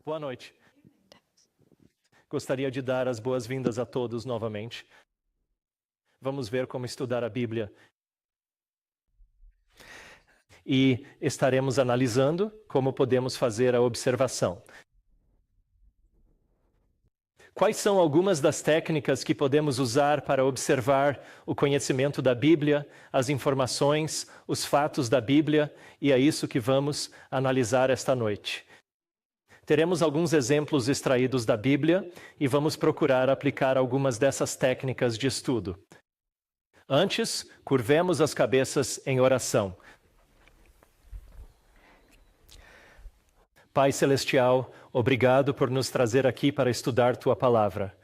Boa noite. Gostaria de dar as boas-vindas a todos novamente. Vamos ver como estudar a Bíblia. E estaremos analisando como podemos fazer a observação. Quais são algumas das técnicas que podemos usar para observar o conhecimento da Bíblia, as informações, os fatos da Bíblia, e é isso que vamos analisar esta noite. Teremos alguns exemplos extraídos da Bíblia e vamos procurar aplicar algumas dessas técnicas de estudo. Antes, curvemos as cabeças em oração. Pai Celestial, obrigado por nos trazer aqui para estudar Tua Palavra.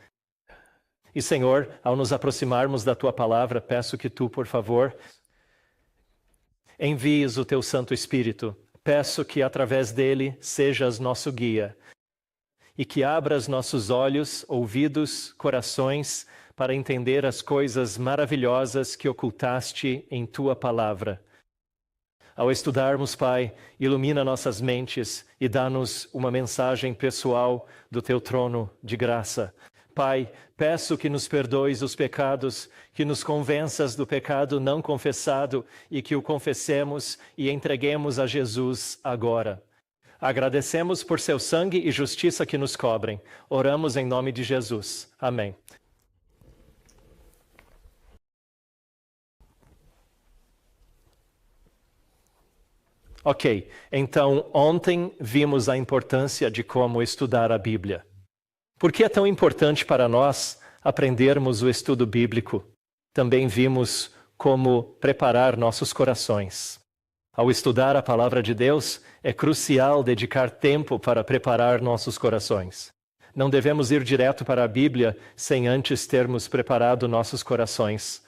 E, Senhor, ao nos aproximarmos da Tua Palavra, peço que Tu, por favor, envies o Teu Santo Espírito. Peço que, através dele, sejas nosso guia e que abras nossos olhos, ouvidos, corações para entender as coisas maravilhosas que ocultaste em Tua Palavra. Ao estudarmos, Pai, ilumina nossas mentes e dá-nos uma mensagem pessoal do Teu trono de graça. Pai, peço que nos perdoes os pecados, que nos convenças do pecado não confessado e que o confessemos e entreguemos a Jesus agora. Agradecemos por seu sangue e justiça que nos cobrem. Oramos em nome de Jesus. Amém. Ok, então ontem vimos a importância de como estudar a Bíblia. Por que é tão importante para nós aprendermos o estudo bíblico? Também vimos como preparar nossos corações. Ao estudar a Palavra de Deus, é crucial dedicar tempo para preparar nossos corações. Não devemos ir direto para a Bíblia sem antes termos preparado nossos corações.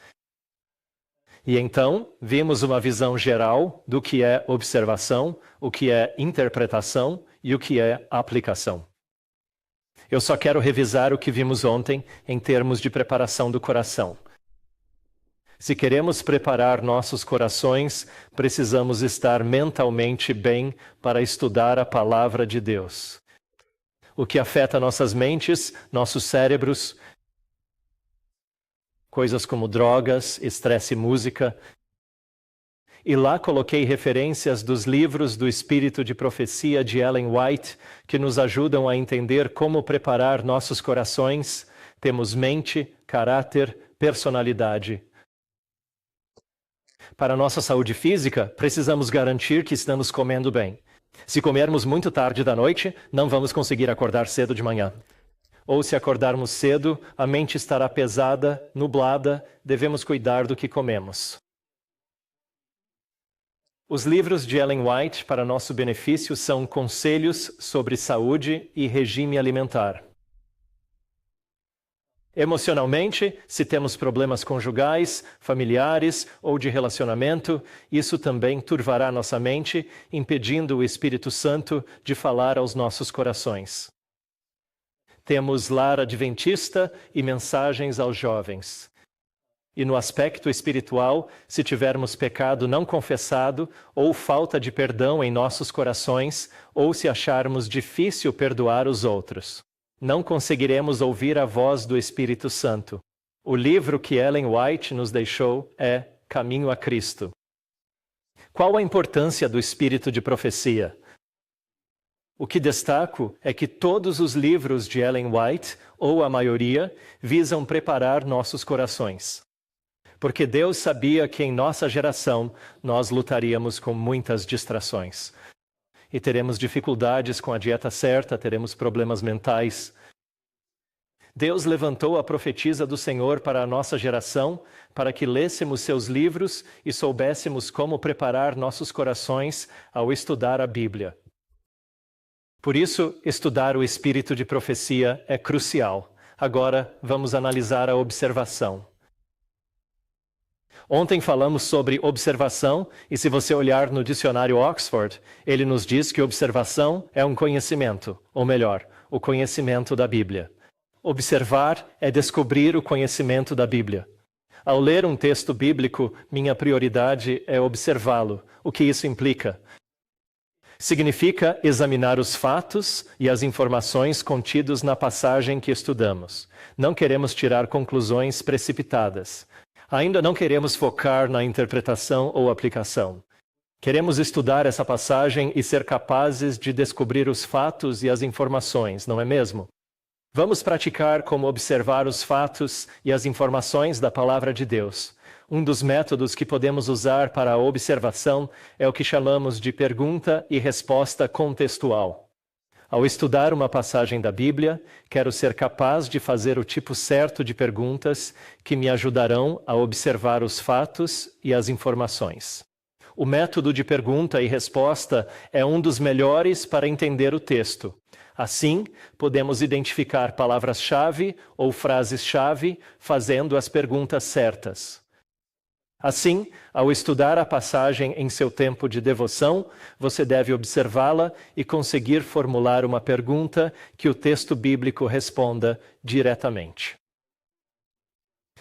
E então, vimos uma visão geral do que é observação, o que é interpretação e o que é aplicação. Eu só quero revisar o que vimos ontem em termos de preparação do coração. Se queremos preparar nossos corações, precisamos estar mentalmente bem para estudar a Palavra de Deus. O que afeta nossas mentes, nossos cérebros, coisas como drogas, estresse e música. E lá coloquei referências dos livros do Espírito de Profecia de Ellen White, que nos ajudam a entender como preparar nossos corações. Temos mente, caráter, personalidade. Para nossa saúde física, precisamos garantir que estamos comendo bem. Se comermos muito tarde da noite, não vamos conseguir acordar cedo de manhã. Ou se acordarmos cedo, a mente estará pesada, nublada, devemos cuidar do que comemos. Os livros de Ellen White, para nosso benefício, são conselhos sobre saúde e regime alimentar. Emocionalmente, se temos problemas conjugais, familiares ou de relacionamento, isso também turvará nossa mente, impedindo o Espírito Santo de falar aos nossos corações. Temos lar adventista e mensagens aos jovens. E no aspecto espiritual, se tivermos pecado não confessado ou falta de perdão em nossos corações, ou se acharmos difícil perdoar os outros, não conseguiremos ouvir a voz do Espírito Santo. O livro que Ellen White nos deixou é Caminho a Cristo. Qual a importância do Espírito de Profecia? O que destaco é que todos os livros de Ellen White, ou a maioria, visam preparar nossos corações. Porque Deus sabia que em nossa geração nós lutaríamos com muitas distrações. E teremos dificuldades com a dieta certa, teremos problemas mentais. Deus levantou a profetisa do Senhor para a nossa geração, para que lêssemos seus livros e soubéssemos como preparar nossos corações ao estudar a Bíblia. Por isso, estudar o Espírito de Profecia é crucial. Agora, vamos analisar a observação. Ontem falamos sobre observação, e se você olhar no dicionário Oxford, ele nos diz que observação é um conhecimento, ou melhor, o conhecimento da Bíblia. Observar é descobrir o conhecimento da Bíblia. Ao ler um texto bíblico, minha prioridade é observá-lo. O que isso implica? Significa examinar os fatos e as informações contidos na passagem que estudamos. Não queremos tirar conclusões precipitadas. Ainda não queremos focar na interpretação ou aplicação. Queremos estudar essa passagem e ser capazes de descobrir os fatos e as informações, não é mesmo? Vamos praticar como observar os fatos e as informações da Palavra de Deus. Um dos métodos que podemos usar para a observação é o que chamamos de pergunta e resposta contextual. Ao estudar uma passagem da Bíblia, quero ser capaz de fazer o tipo certo de perguntas que me ajudarão a observar os fatos e as informações. O método de pergunta e resposta é um dos melhores para entender o texto. Assim, podemos identificar palavras-chave ou frases-chave fazendo as perguntas certas. Assim, ao estudar a passagem em seu tempo de devoção, você deve observá-la e conseguir formular uma pergunta que o texto bíblico responda diretamente.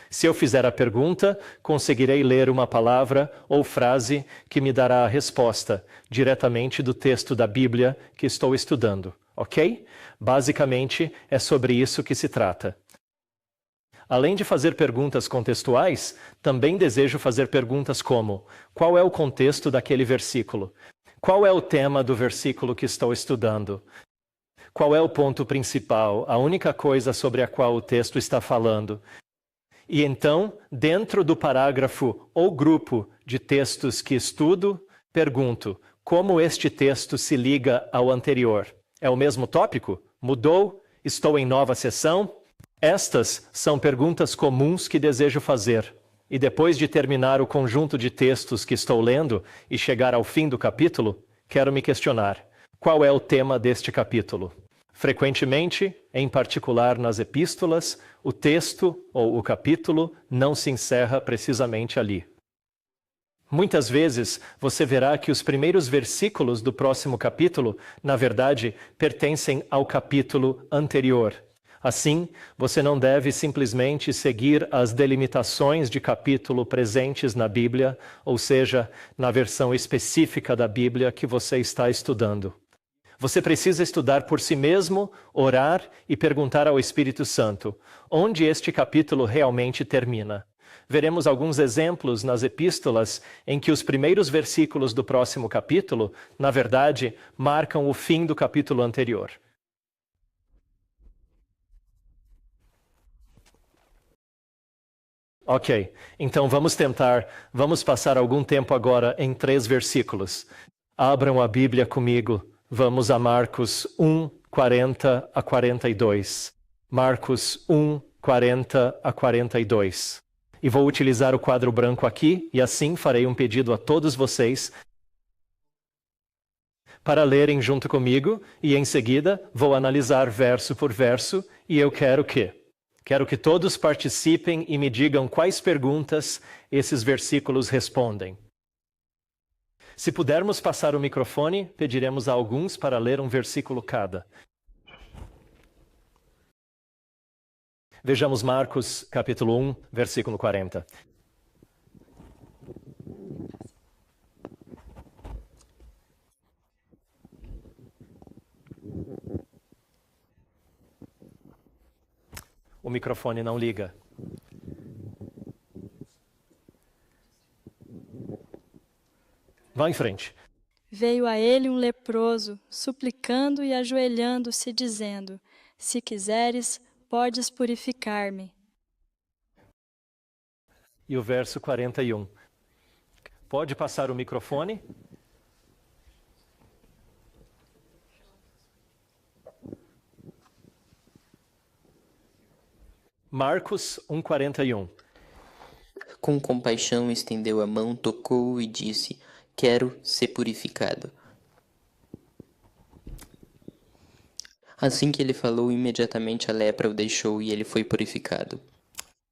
Se eu fizer a pergunta, conseguirei ler uma palavra ou frase que me dará a resposta diretamente do texto da Bíblia que estou estudando, ok? Basicamente, é sobre isso que se trata. Além de fazer perguntas contextuais, também desejo fazer perguntas como: qual é o contexto daquele versículo? Qual é o tema do versículo que estou estudando? Qual é o ponto principal, a única coisa sobre a qual o texto está falando? E então, dentro do parágrafo ou grupo de textos que estudo, pergunto: como este texto se liga ao anterior? É o mesmo tópico? Mudou? Estou em nova seção? Estas são perguntas comuns que desejo fazer. E depois de terminar o conjunto de textos que estou lendo e chegar ao fim do capítulo, quero me questionar: qual é o tema deste capítulo? Frequentemente, em particular nas epístolas, o texto ou o capítulo não se encerra precisamente ali. Muitas vezes você verá que os primeiros versículos do próximo capítulo, na verdade, pertencem ao capítulo anterior. Assim, você não deve simplesmente seguir as delimitações de capítulo presentes na Bíblia, ou seja, na versão específica da Bíblia que você está estudando. Você precisa estudar por si mesmo, orar e perguntar ao Espírito Santo onde este capítulo realmente termina. Veremos alguns exemplos nas epístolas em que os primeiros versículos do próximo capítulo, na verdade, marcam o fim do capítulo anterior. Ok, então vamos passar algum tempo agora em 3 versículos. Abram a Bíblia comigo. Vamos a Marcos 1, 40 a 42. Marcos 1, 40 a 42. E vou utilizar o quadro branco aqui, e assim farei um pedido a todos vocês para lerem junto comigo, e em seguida vou analisar verso por verso, e eu quero que todos participem e me digam quais perguntas esses versículos respondem. Se pudermos passar o microfone, pediremos a alguns para ler um versículo cada. Vejamos Marcos, capítulo 1, versículo 40. O microfone não liga. Vá em frente. Veio a ele um leproso, suplicando e ajoelhando-se, dizendo: Se quiseres, podes purificar-me. E o verso 41. Pode passar o microfone? Marcos 1:41. Com compaixão estendeu a mão, tocou-o e disse: Quero ser purificado. Assim que ele falou, imediatamente a lepra o deixou e ele foi purificado.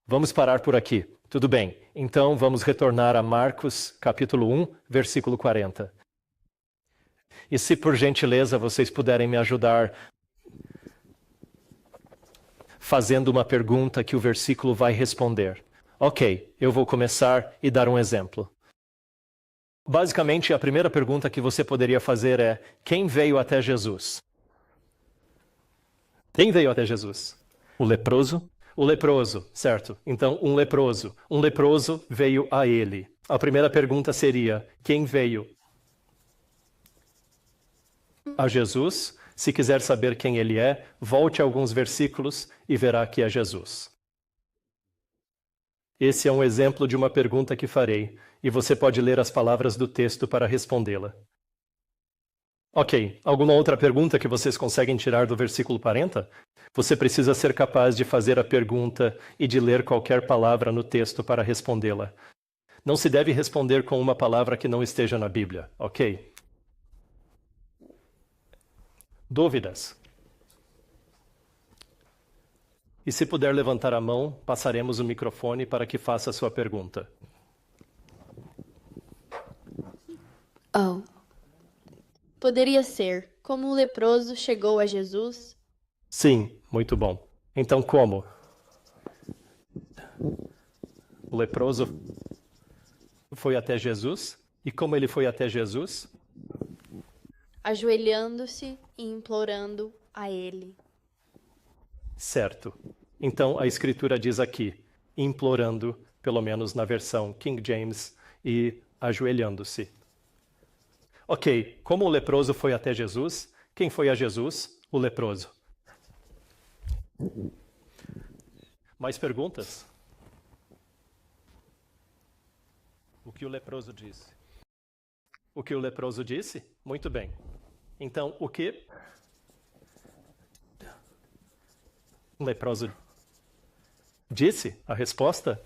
Vamos parar por aqui. Tudo bem. Então vamos retornar a Marcos, capítulo 1, versículo 40. E se por gentileza vocês puderem me ajudar fazendo uma pergunta que o versículo vai responder. Ok, eu vou começar e dar um exemplo. Basicamente, a primeira pergunta que você poderia fazer é: quem veio até Jesus? Quem veio até Jesus? O leproso? O leproso, certo. Então, um leproso. Um leproso veio a ele. A primeira pergunta seria: quem veio a Jesus? Se quiser saber quem ele é, volte a alguns versículos e verá que é Jesus. Esse é um exemplo de uma pergunta que farei, e você pode ler as palavras do texto para respondê-la. Ok, alguma outra pergunta que vocês conseguem tirar do versículo 40? Você precisa ser capaz de fazer a pergunta e de ler qualquer palavra no texto para respondê-la. Não se deve responder com uma palavra que não esteja na Bíblia, ok? Dúvidas? E se puder levantar a mão, passaremos o microfone para que faça a sua pergunta. Oh. Poderia ser: como o leproso chegou a Jesus? Sim, muito bom. Então, como? O leproso foi até Jesus? E como ele foi até Jesus? Ajoelhando-se e implorando a ele. Certo. Então, a Escritura diz aqui, implorando, pelo menos na versão King James, e ajoelhando-se. Ok, como o leproso foi até Jesus? Quem foi a Jesus? O leproso. Mais perguntas? O que o leproso disse? O que o leproso disse? Muito bem. Então, o que o leproso disse? A resposta?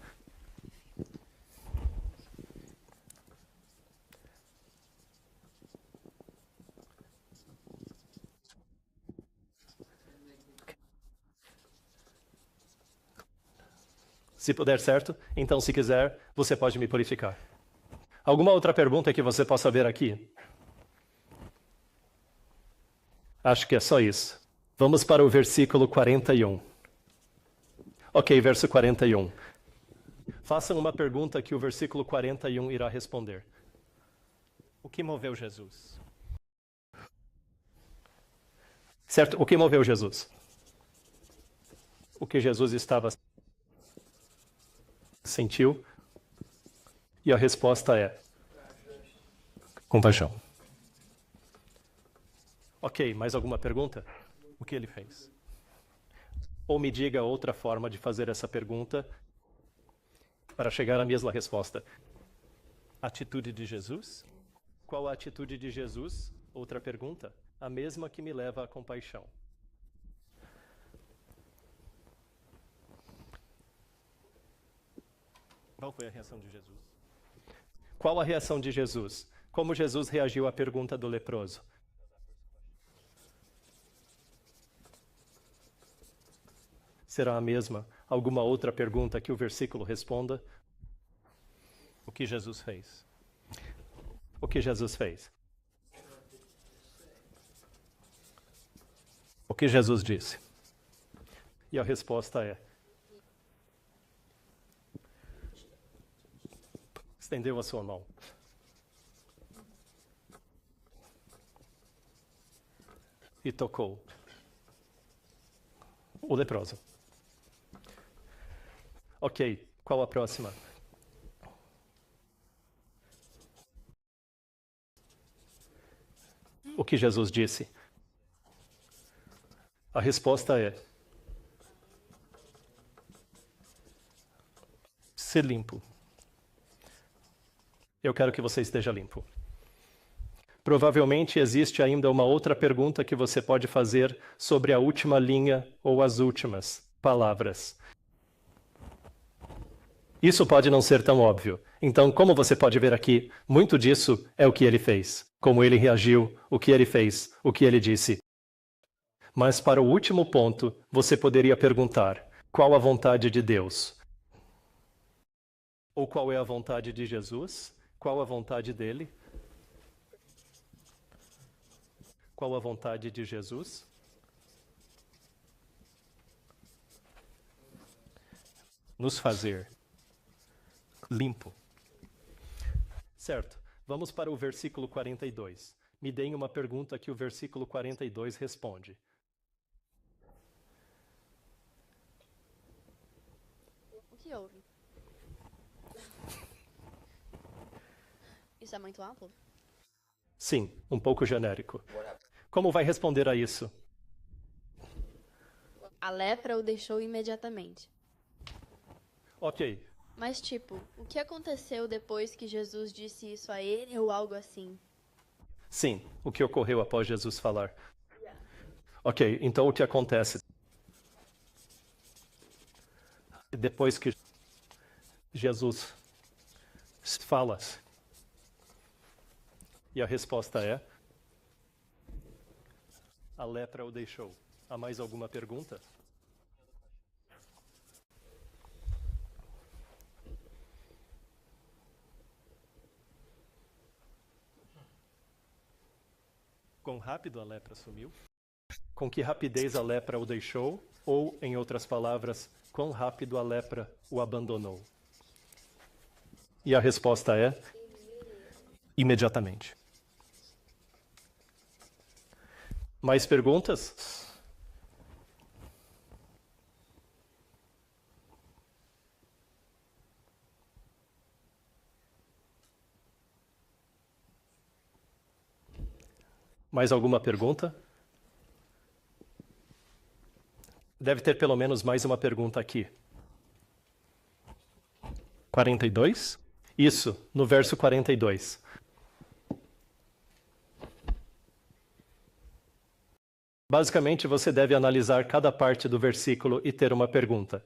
Se puder, certo? Então, se quiser, você pode me purificar. Alguma outra pergunta que você possa ver aqui? Acho que é só isso. Vamos para o versículo 41. Ok, verso 41. Façam uma pergunta que o versículo 41 irá responder. O que moveu Jesus? Certo, o que moveu Jesus? O que Jesus estava sentiu? E a resposta é compaixão. Ok, mais alguma pergunta? O que ele fez? Ou me diga outra forma de fazer essa pergunta para chegar à mesma resposta. Atitude de Jesus? Qual a atitude de Jesus? Outra pergunta. A mesma que me leva à compaixão. Qual foi a reação de Jesus? Qual a reação de Jesus? Como Jesus reagiu à pergunta do leproso? Será a mesma? Alguma outra pergunta que o versículo responda? O que Jesus fez? O que Jesus fez? O que Jesus disse? E a resposta é: estendeu a sua mão. E tocou o leproso. Ok, qual a próxima? O que Jesus disse? A resposta é: ser limpo. Eu quero que você esteja limpo. Provavelmente existe ainda uma outra pergunta que você pode fazer sobre a última linha ou as últimas palavras. Isso pode não ser tão óbvio. Então, como você pode ver aqui, muito disso é o que ele fez, como ele reagiu, o que ele fez, o que ele disse. Mas para o último ponto, você poderia perguntar: qual a vontade de Deus? Ou qual é a vontade de Jesus? Qual a vontade dele? Qual a vontade de Jesus? Nos fazer limpo. Certo. Vamos para o versículo 42. Me deem uma pergunta que o versículo 42 responde. O que houve? Isso é muito amplo? Sim, um pouco genérico. Como vai responder a isso? A lepra o deixou imediatamente. Ok. Mas, tipo, o que aconteceu depois que Jesus disse isso a ele ou algo assim? Sim, o que ocorreu após Jesus falar. Ok, então o que acontece? Depois que Jesus fala, e a resposta é: a lepra o deixou. Há mais alguma pergunta? Quão rápido a lepra sumiu? Com que rapidez a lepra o deixou? Ou, em outras palavras, quão rápido a lepra o abandonou? E a resposta é: imediatamente. Mais perguntas? Mais alguma pergunta? Deve ter pelo menos mais uma pergunta aqui. 42? Isso, no verso 42. Basicamente, você deve analisar cada parte do versículo e ter uma pergunta.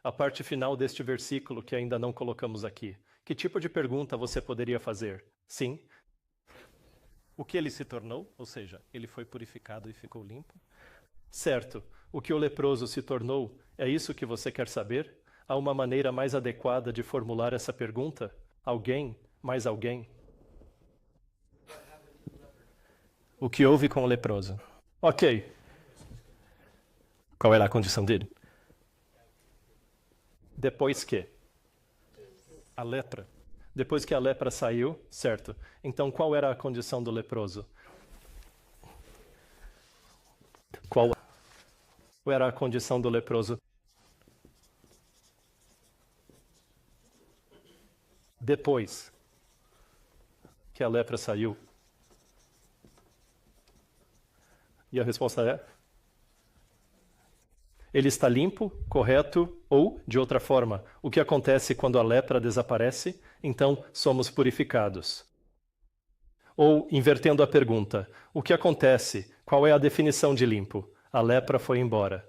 A parte final deste versículo, que ainda não colocamos aqui. Que tipo de pergunta você poderia fazer? Sim. O que ele se tornou? Ou seja, ele foi purificado e ficou limpo? Certo. O que o leproso se tornou? É isso que você quer saber? Há uma maneira mais adequada de formular essa pergunta? Alguém? Mais alguém? O que houve com o leproso? Ok. Qual era a condição dele? Depois que? A lepra. Depois que a lepra saiu, certo. Então, qual era a condição do leproso? Qual era a condição do leproso? Depois que a lepra saiu. E a resposta é: ele está limpo, correto, ou, de outra forma, o que acontece quando a lepra desaparece? Então, somos purificados. Ou, invertendo a pergunta, o que acontece? Qual é a definição de limpo? A lepra foi embora.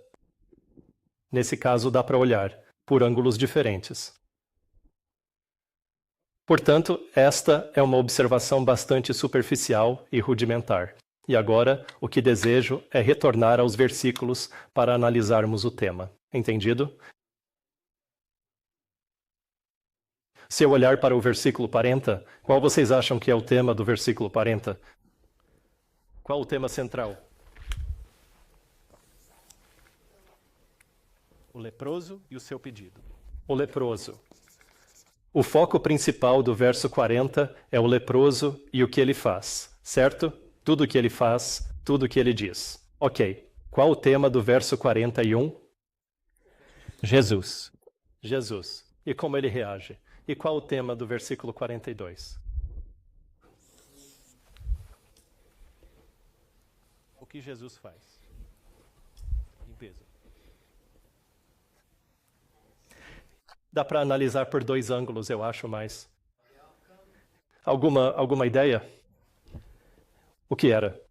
Nesse caso, dá para olhar por ângulos diferentes. Portanto, esta é uma observação bastante superficial e rudimentar. E agora, o que desejo é retornar aos versículos para analisarmos o tema. Entendido? Se eu olhar para o versículo 40, qual vocês acham que é o tema do versículo 40? Qual o tema central? O leproso e o seu pedido. O leproso. O foco principal do verso 40 é o leproso e o que ele faz, certo? Tudo o que ele faz, tudo o que ele diz. Ok. Qual o tema do verso 41? Jesus. Jesus. E como ele reage? E qual o tema do versículo 42? O que Jesus faz? Limpeza. Dá para analisar por dois ângulos, eu acho, mais. Alguma ideia? O que era?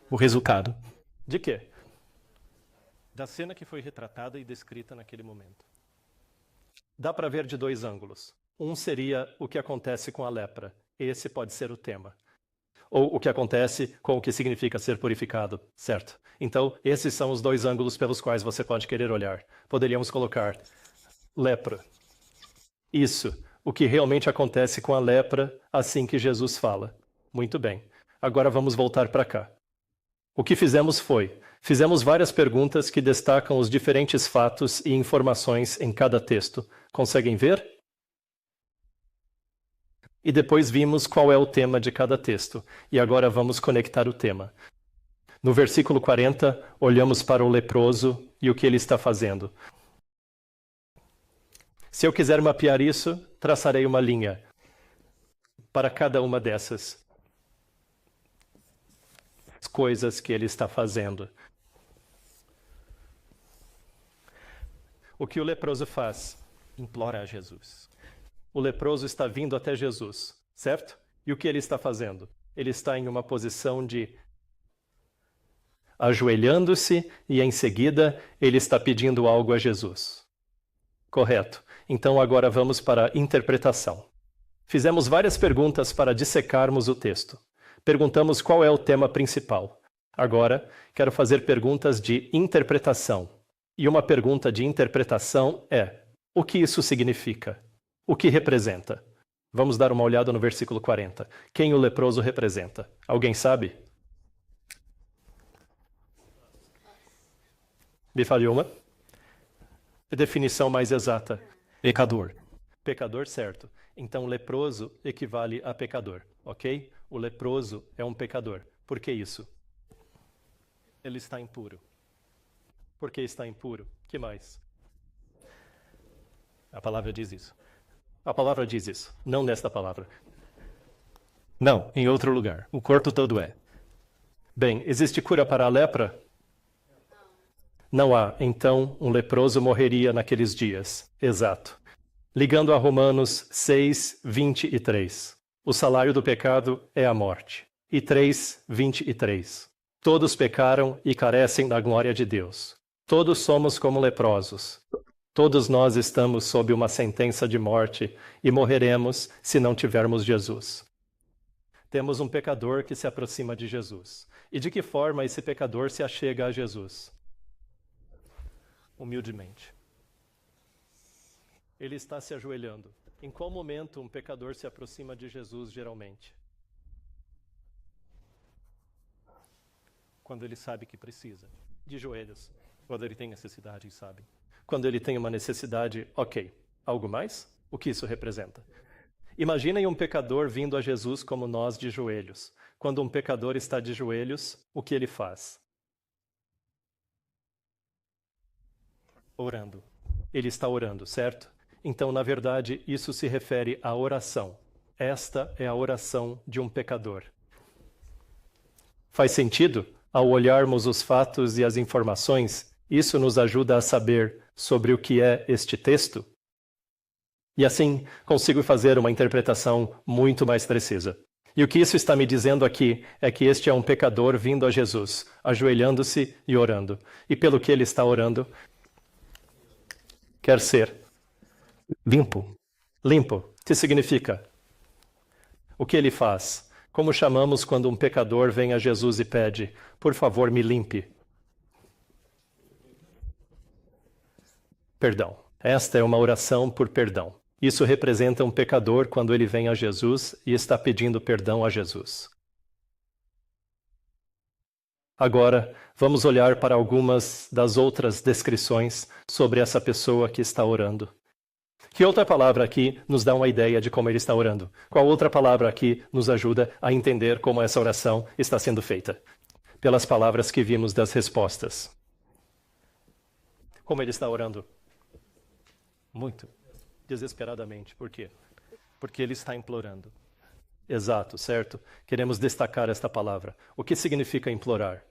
O resultado. De quê? Da cena que foi retratada e descrita naquele momento. Dá para ver de dois ângulos. Um seria o que acontece com a lepra. Esse pode ser o tema. Ou o que acontece com o que significa ser purificado, certo? Então, esses são os dois ângulos pelos quais você pode querer olhar. Poderíamos colocar lepra. Isso, o que realmente acontece com a lepra assim que Jesus fala. Muito bem. Agora vamos voltar para cá. O que fizemos fizemos várias perguntas que destacam os diferentes fatos e informações em cada texto. Conseguem ver? E depois vimos qual é o tema de cada texto. E agora vamos conectar o tema. No versículo 40, olhamos para o leproso e o que ele está fazendo. Se eu quiser mapear isso, traçarei uma linha para cada uma dessas coisas que ele está fazendo. O que o leproso faz? Implora a Jesus. O leproso está vindo até Jesus, certo? E o que ele está fazendo? Ele está em uma posição de ajoelhando-se e em seguida ele está pedindo algo a Jesus. Correto. Então agora vamos para a interpretação. Fizemos várias perguntas para dissecarmos o texto. Perguntamos qual é o tema principal. Agora quero fazer perguntas de interpretação. E uma pergunta de interpretação é: o que isso significa? O que representa? Vamos dar uma olhada no versículo 40. Quem o leproso representa? Alguém sabe? Me fale uma. Definição mais exata. Pecador. Pecador, certo. Então, leproso equivale a pecador, ok? O leproso é um pecador. Por que isso? Ele está impuro. Por que está impuro? Que mais? A palavra diz isso. A palavra diz isso. Não nesta palavra. Não, em outro lugar. O corpo todo é. Bem, existe cura para a lepra? Não há. Então, um leproso morreria naqueles dias. Exato. Ligando a Romanos 6, 23. O salário do pecado é a morte. E 3, 23. Todos pecaram e carecem da glória de Deus. Todos somos como leprosos. Todos nós estamos sob uma sentença de morte e morreremos se não tivermos Jesus. Temos um pecador que se aproxima de Jesus. E de que forma esse pecador se achega a Jesus? Humildemente. Ele está se ajoelhando. Em qual momento um pecador se aproxima de Jesus, geralmente? Quando ele sabe que precisa. De joelhos. Quando ele tem necessidade, sabe? Quando ele tem uma necessidade, ok. Algo mais? O que isso representa? Imaginem um pecador vindo a Jesus como nós de joelhos. Quando um pecador está de joelhos, o que ele faz? Orando. Ele está orando, certo? Então, na verdade, isso se refere à oração. Esta é a oração de um pecador. Faz sentido? Ao olharmos os fatos e as informações, isso nos ajuda a saber sobre o que é este texto? E assim, consigo fazer uma interpretação muito mais precisa. E o que isso está me dizendo aqui é que este é um pecador vindo a Jesus, ajoelhando-se e orando. E pelo que ele está orando, quer ser limpo. Limpo, que significa? O que ele faz? Como chamamos quando um pecador vem a Jesus e pede, por favor, me limpe? Perdão. Esta é uma oração por perdão. Isso representa um pecador quando ele vem a Jesus e está pedindo perdão a Jesus. Agora, vamos olhar para algumas das outras descrições sobre essa pessoa que está orando. Que outra palavra aqui nos dá uma ideia de como ele está orando? Qual outra palavra aqui nos ajuda a entender como essa oração está sendo feita? Pelas palavras que vimos das respostas. Como ele está orando? Muito. Desesperadamente. Por quê? Porque ele está implorando. Exato, certo? Queremos destacar esta palavra. O que significa implorar?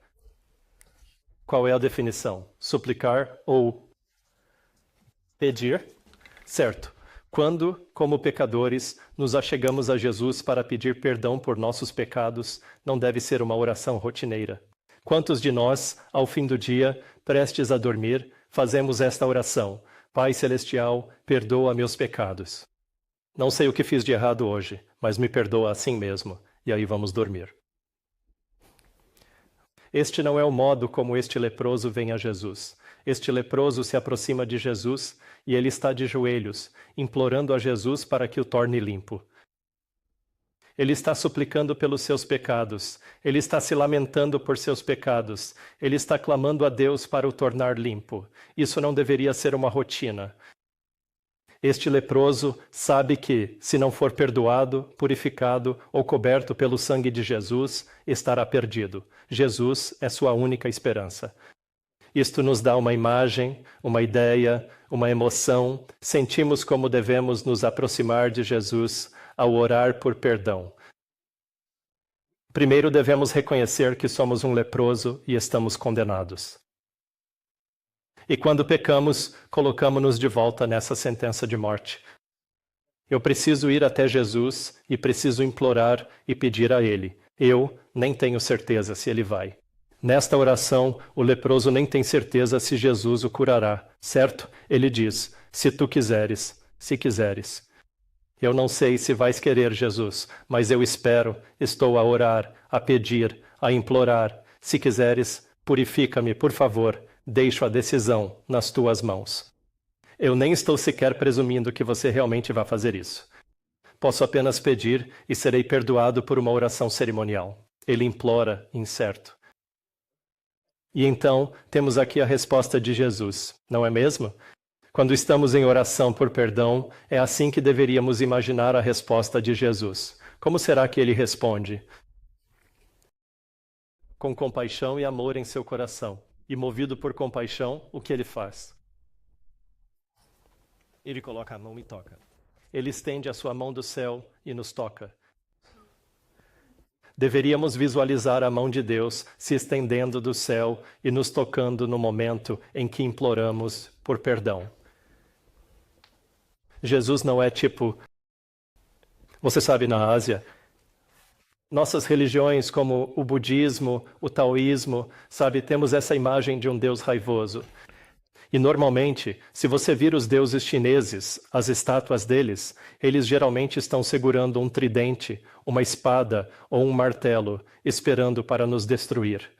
Qual é a definição? Suplicar ou pedir? Certo. Quando, como pecadores, nos achegamos a Jesus para pedir perdão por nossos pecados, não deve ser uma oração rotineira. Quantos de nós, ao fim do dia, prestes a dormir, fazemos esta oração? Pai Celestial, perdoa meus pecados. Não sei o que fiz de errado hoje, mas me perdoa assim mesmo. E aí vamos dormir. Este não é o modo como este leproso vem a Jesus. Este leproso se aproxima de Jesus e ele está de joelhos, implorando a Jesus para que o torne limpo. Ele está suplicando pelos seus pecados. Ele está se lamentando por seus pecados. Ele está clamando a Deus para o tornar limpo. Isso não deveria ser uma rotina. Este leproso sabe que, se não for perdoado, purificado ou coberto pelo sangue de Jesus, estará perdido. Jesus é sua única esperança. Isto nos dá uma imagem, uma ideia, uma emoção. Sentimos como devemos nos aproximar de Jesus ao orar por perdão. Primeiro devemos reconhecer que somos um leproso e estamos condenados. E quando pecamos, colocamos-nos de volta nessa sentença de morte. Eu preciso ir até Jesus e preciso implorar e pedir a Ele. Eu nem tenho certeza se Ele vai. Nesta oração, o leproso nem tem certeza se Jesus o curará, certo? Ele diz, se tu quiseres, se quiseres. Eu não sei se vais querer, Jesus, mas eu espero, estou a orar, a pedir, a implorar. Se quiseres, purifica-me, por favor, deixo a decisão nas tuas mãos. Eu nem estou sequer presumindo que você realmente vai fazer isso. Posso apenas pedir e serei perdoado por uma oração cerimonial. Ele implora, incerto. E então, temos aqui a resposta de Jesus, não é mesmo? Quando estamos em oração por perdão, é assim que deveríamos imaginar a resposta de Jesus. Como será que ele responde? Com compaixão e amor em seu coração. E movido por compaixão, o que ele faz? Ele coloca a mão e toca. Ele estende a sua mão do céu e nos toca. Deveríamos visualizar a mão de Deus se estendendo do céu e nos tocando no momento em que imploramos por perdão. Jesus não é tipo... Você sabe, na Ásia, nossas religiões como o budismo, o taoísmo, sabe, temos essa imagem de um Deus raivoso. E normalmente, se você vir os deuses chineses, as estátuas deles, eles geralmente estão segurando um tridente, uma espada ou um martelo, esperando para nos destruir.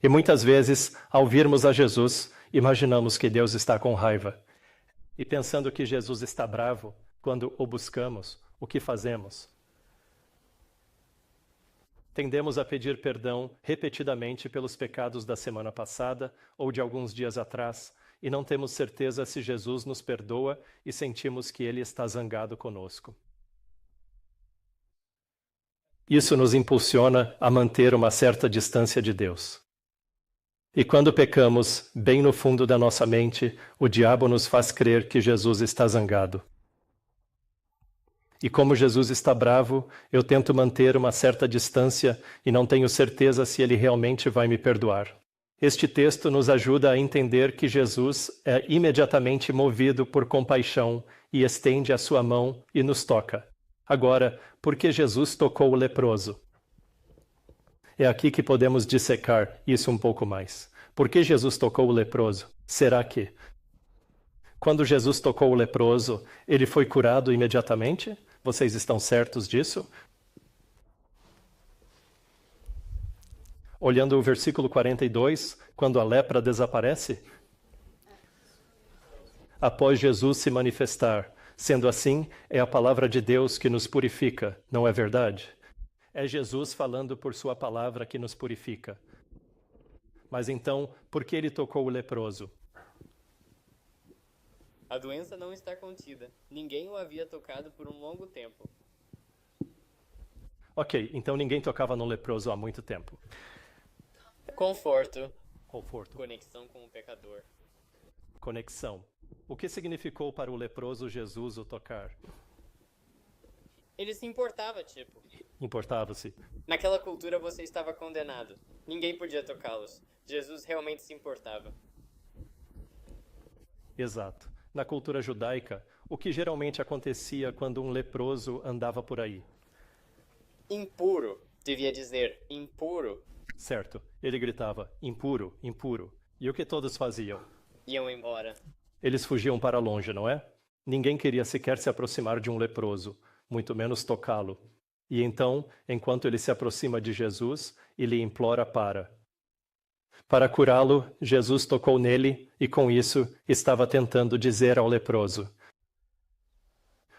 E muitas vezes, ao virmos a Jesus, imaginamos que Deus está com raiva. E pensando que Jesus está bravo, quando o buscamos, o que fazemos? Tendemos a pedir perdão repetidamente pelos pecados da semana passada ou de alguns dias atrás, e não temos certeza se Jesus nos perdoa e sentimos que Ele está zangado conosco. Isso nos impulsiona a manter uma certa distância de Deus. E quando pecamos, bem no fundo da nossa mente, o diabo nos faz crer que Jesus está zangado. E como Jesus está bravo, eu tento manter uma certa distância e não tenho certeza se ele realmente vai me perdoar. Este texto nos ajuda a entender que Jesus é imediatamente movido por compaixão e estende a sua mão e nos toca. Agora, por que Jesus tocou o leproso? É aqui que podemos dissecar isso um pouco mais. Por que Jesus tocou o leproso? Será que, quando Jesus tocou o leproso, ele foi curado imediatamente? Vocês estão certos disso? Olhando o versículo 42, quando a lepra desaparece? Após Jesus se manifestar. Sendo assim, é a palavra de Deus que nos purifica, não é verdade? É Jesus falando por sua palavra que nos purifica. Mas então, por que ele tocou o leproso? A doença não está contida. Ninguém o havia tocado por um longo tempo. Ok, então ninguém tocava no leproso há muito tempo. Conforto. Conforto. Conexão com o pecador. Conexão. O que significou para o leproso Jesus o tocar? Ele se importava, tipo. Importava-se. Naquela cultura você estava condenado. Ninguém podia tocá-los. Jesus realmente se importava. Exato. Na cultura judaica, o que geralmente acontecia quando um leproso andava por aí? Impuro. Devia dizer impuro. Certo. Ele gritava, impuro, impuro. E o que todos faziam? Iam embora. Eles fugiam para longe, não é? Ninguém queria sequer se aproximar de um leproso, muito menos tocá-lo. E então, enquanto ele se aproxima de Jesus, ele implora Para curá-lo, Jesus tocou nele e, com isso, estava tentando dizer ao leproso: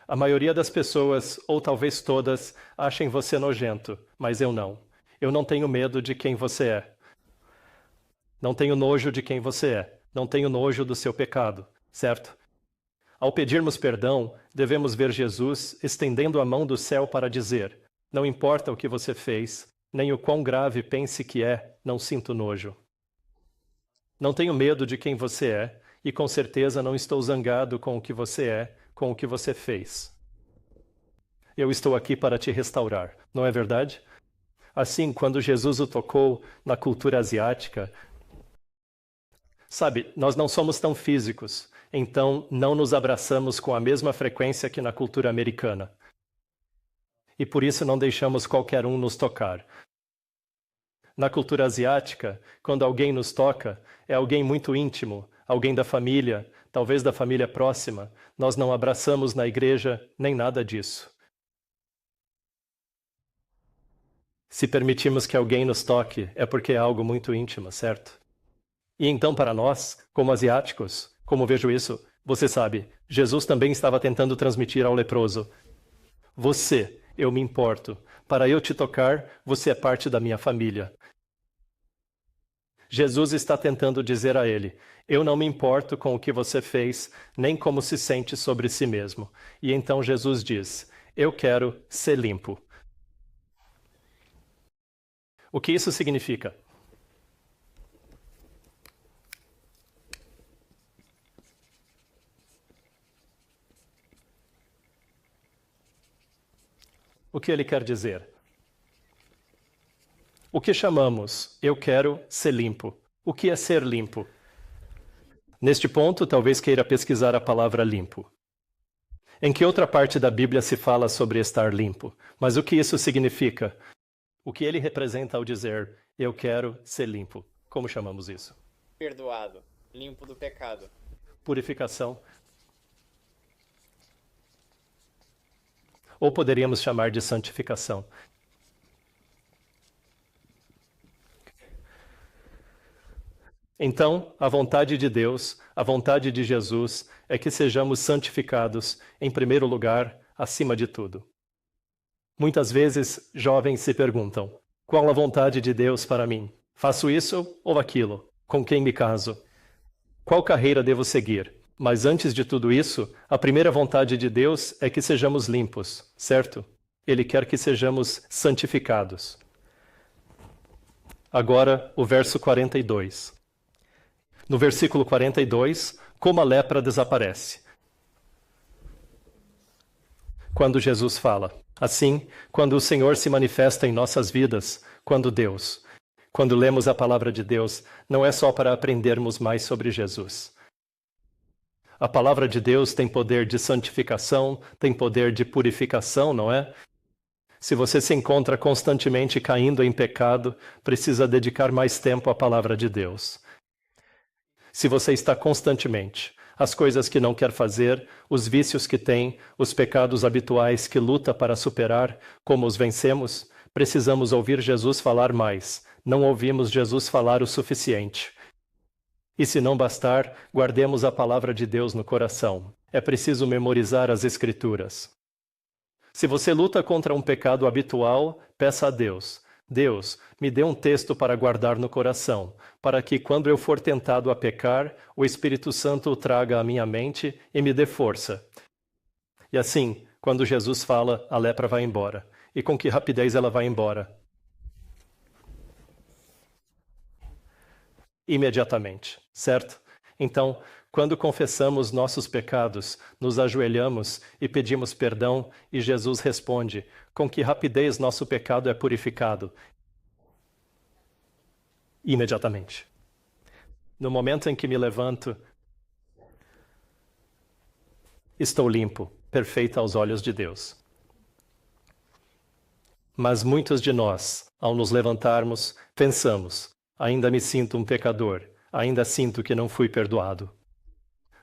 a maioria das pessoas, ou talvez todas, achem você nojento, mas eu não. Eu não tenho medo de quem você é. Não tenho nojo de quem você é. Não tenho nojo do seu pecado, certo? Ao pedirmos perdão, devemos ver Jesus estendendo a mão do céu para dizer: não importa o que você fez, nem o quão grave pense que é, não sinto nojo. Não tenho medo de quem você é, e com certeza não estou zangado com o que você é, com o que você fez. Eu estou aqui para te restaurar, não é verdade? Assim, quando Jesus o tocou na cultura asiática, sabe, nós não somos tão físicos, então não nos abraçamos com a mesma frequência que na cultura americana. E por isso não deixamos qualquer um nos tocar. Na cultura asiática, quando alguém nos toca, é alguém muito íntimo, alguém da família, talvez da família próxima. Nós não abraçamos na igreja nem nada disso. Se permitimos que alguém nos toque, é porque é algo muito íntimo, certo? E então, para nós, como asiáticos, como vejo isso, você sabe, Jesus também estava tentando transmitir ao leproso: você, eu me importo. Para eu te tocar, você é parte da minha família. Jesus está tentando dizer a ele: eu não me importo com o que você fez, nem como se sente sobre si mesmo. E então Jesus diz: eu quero ser limpo. O que isso significa? O que ele quer dizer? O que chamamos eu quero ser limpo? O que é ser limpo? Neste ponto, talvez queira pesquisar a palavra limpo. Em que outra parte da Bíblia se fala sobre estar limpo? Mas o que isso significa? O que ele representa ao dizer eu quero ser limpo? Como chamamos isso? Perdoado, limpo do pecado. Purificação. Ou poderíamos chamar de santificação. Então, a vontade de Deus, a vontade de Jesus, é que sejamos santificados, em primeiro lugar, acima de tudo. Muitas vezes, jovens se perguntam: qual a vontade de Deus para mim? Faço isso ou aquilo? Com quem me caso? Qual carreira devo seguir? Mas antes de tudo isso, a primeira vontade de Deus é que sejamos limpos, certo? Ele quer que sejamos santificados. Agora, o verso 42. No versículo 42, como a lepra desaparece. Quando Jesus fala. Assim, quando o Senhor se manifesta em nossas vidas, quando lemos a palavra de Deus, não é só para aprendermos mais sobre Jesus. A palavra de Deus tem poder de santificação, tem poder de purificação, não é? Se você se encontra constantemente caindo em pecado, precisa dedicar mais tempo à palavra de Deus. Se você está constantemente, as coisas que não quer fazer, os vícios que tem, os pecados habituais que luta para superar, como os vencemos, precisamos ouvir Jesus falar mais. Não ouvimos Jesus falar o suficiente. E se não bastar, guardemos a palavra de Deus no coração. É preciso memorizar as Escrituras. Se você luta contra um pecado habitual, peça a Deus: Deus, me dê um texto para guardar no coração, para que, quando eu for tentado a pecar, o Espírito Santo o traga à minha mente e me dê força. E assim, quando Jesus fala, a lepra vai embora. E com que rapidez ela vai embora? Imediatamente, certo? Então, quando confessamos nossos pecados, nos ajoelhamos e pedimos perdão, e Jesus responde: com que rapidez nosso pecado é purificado? Imediatamente. No momento em que me levanto, estou limpo, perfeito aos olhos de Deus. Mas muitos de nós, ao nos levantarmos, pensamos: ainda me sinto um pecador, ainda sinto que não fui perdoado.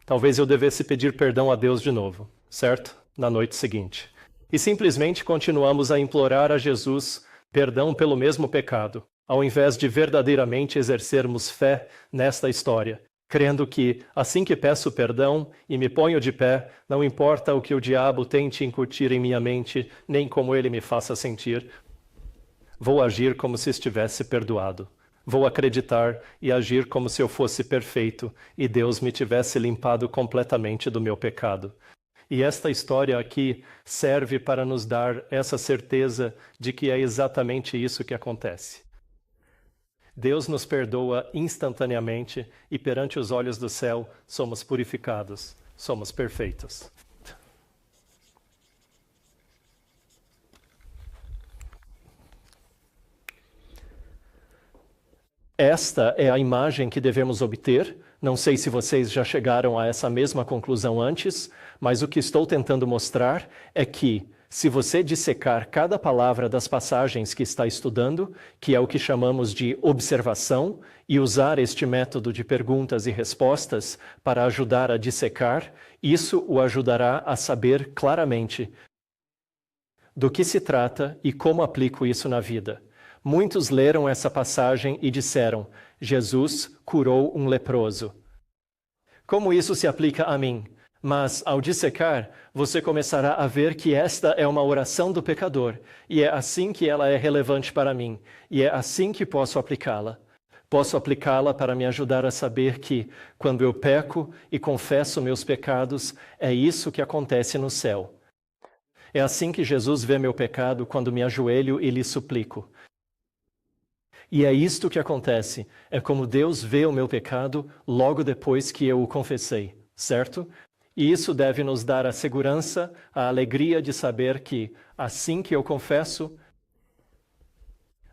Talvez eu devesse pedir perdão a Deus de novo, certo? Na noite seguinte. E simplesmente continuamos a implorar a Jesus perdão pelo mesmo pecado, ao invés de verdadeiramente exercermos fé nesta história, crendo que, assim que peço perdão e me ponho de pé, não importa o que o diabo tente incutir em minha mente, nem como ele me faça sentir, vou agir como se estivesse perdoado. Vou acreditar e agir como se eu fosse perfeito e Deus me tivesse limpado completamente do meu pecado. E esta história aqui serve para nos dar essa certeza de que é exatamente isso que acontece. Deus nos perdoa instantaneamente e perante os olhos do céu somos purificados, somos perfeitos. Esta é a imagem que devemos obter. Não sei se vocês já chegaram a essa mesma conclusão antes, mas o que estou tentando mostrar é que, se você dissecar cada palavra das passagens que está estudando, que é o que chamamos de observação, e usar este método de perguntas e respostas para ajudar a dissecar, isso o ajudará a saber claramente do que se trata e como aplico isso na vida. Muitos leram essa passagem e disseram: Jesus curou um leproso. Como isso se aplica a mim? Mas, ao dissecar, você começará a ver que esta é uma oração do pecador, e é assim que ela é relevante para mim, e é assim que posso aplicá-la. Posso aplicá-la para me ajudar a saber que, quando eu peco e confesso meus pecados, é isso que acontece no céu. É assim que Jesus vê meu pecado quando me ajoelho e lhe suplico. E é isto que acontece, é como Deus vê o meu pecado logo depois que eu o confessei, certo? E isso deve nos dar a segurança, a alegria de saber que, assim que eu confesso,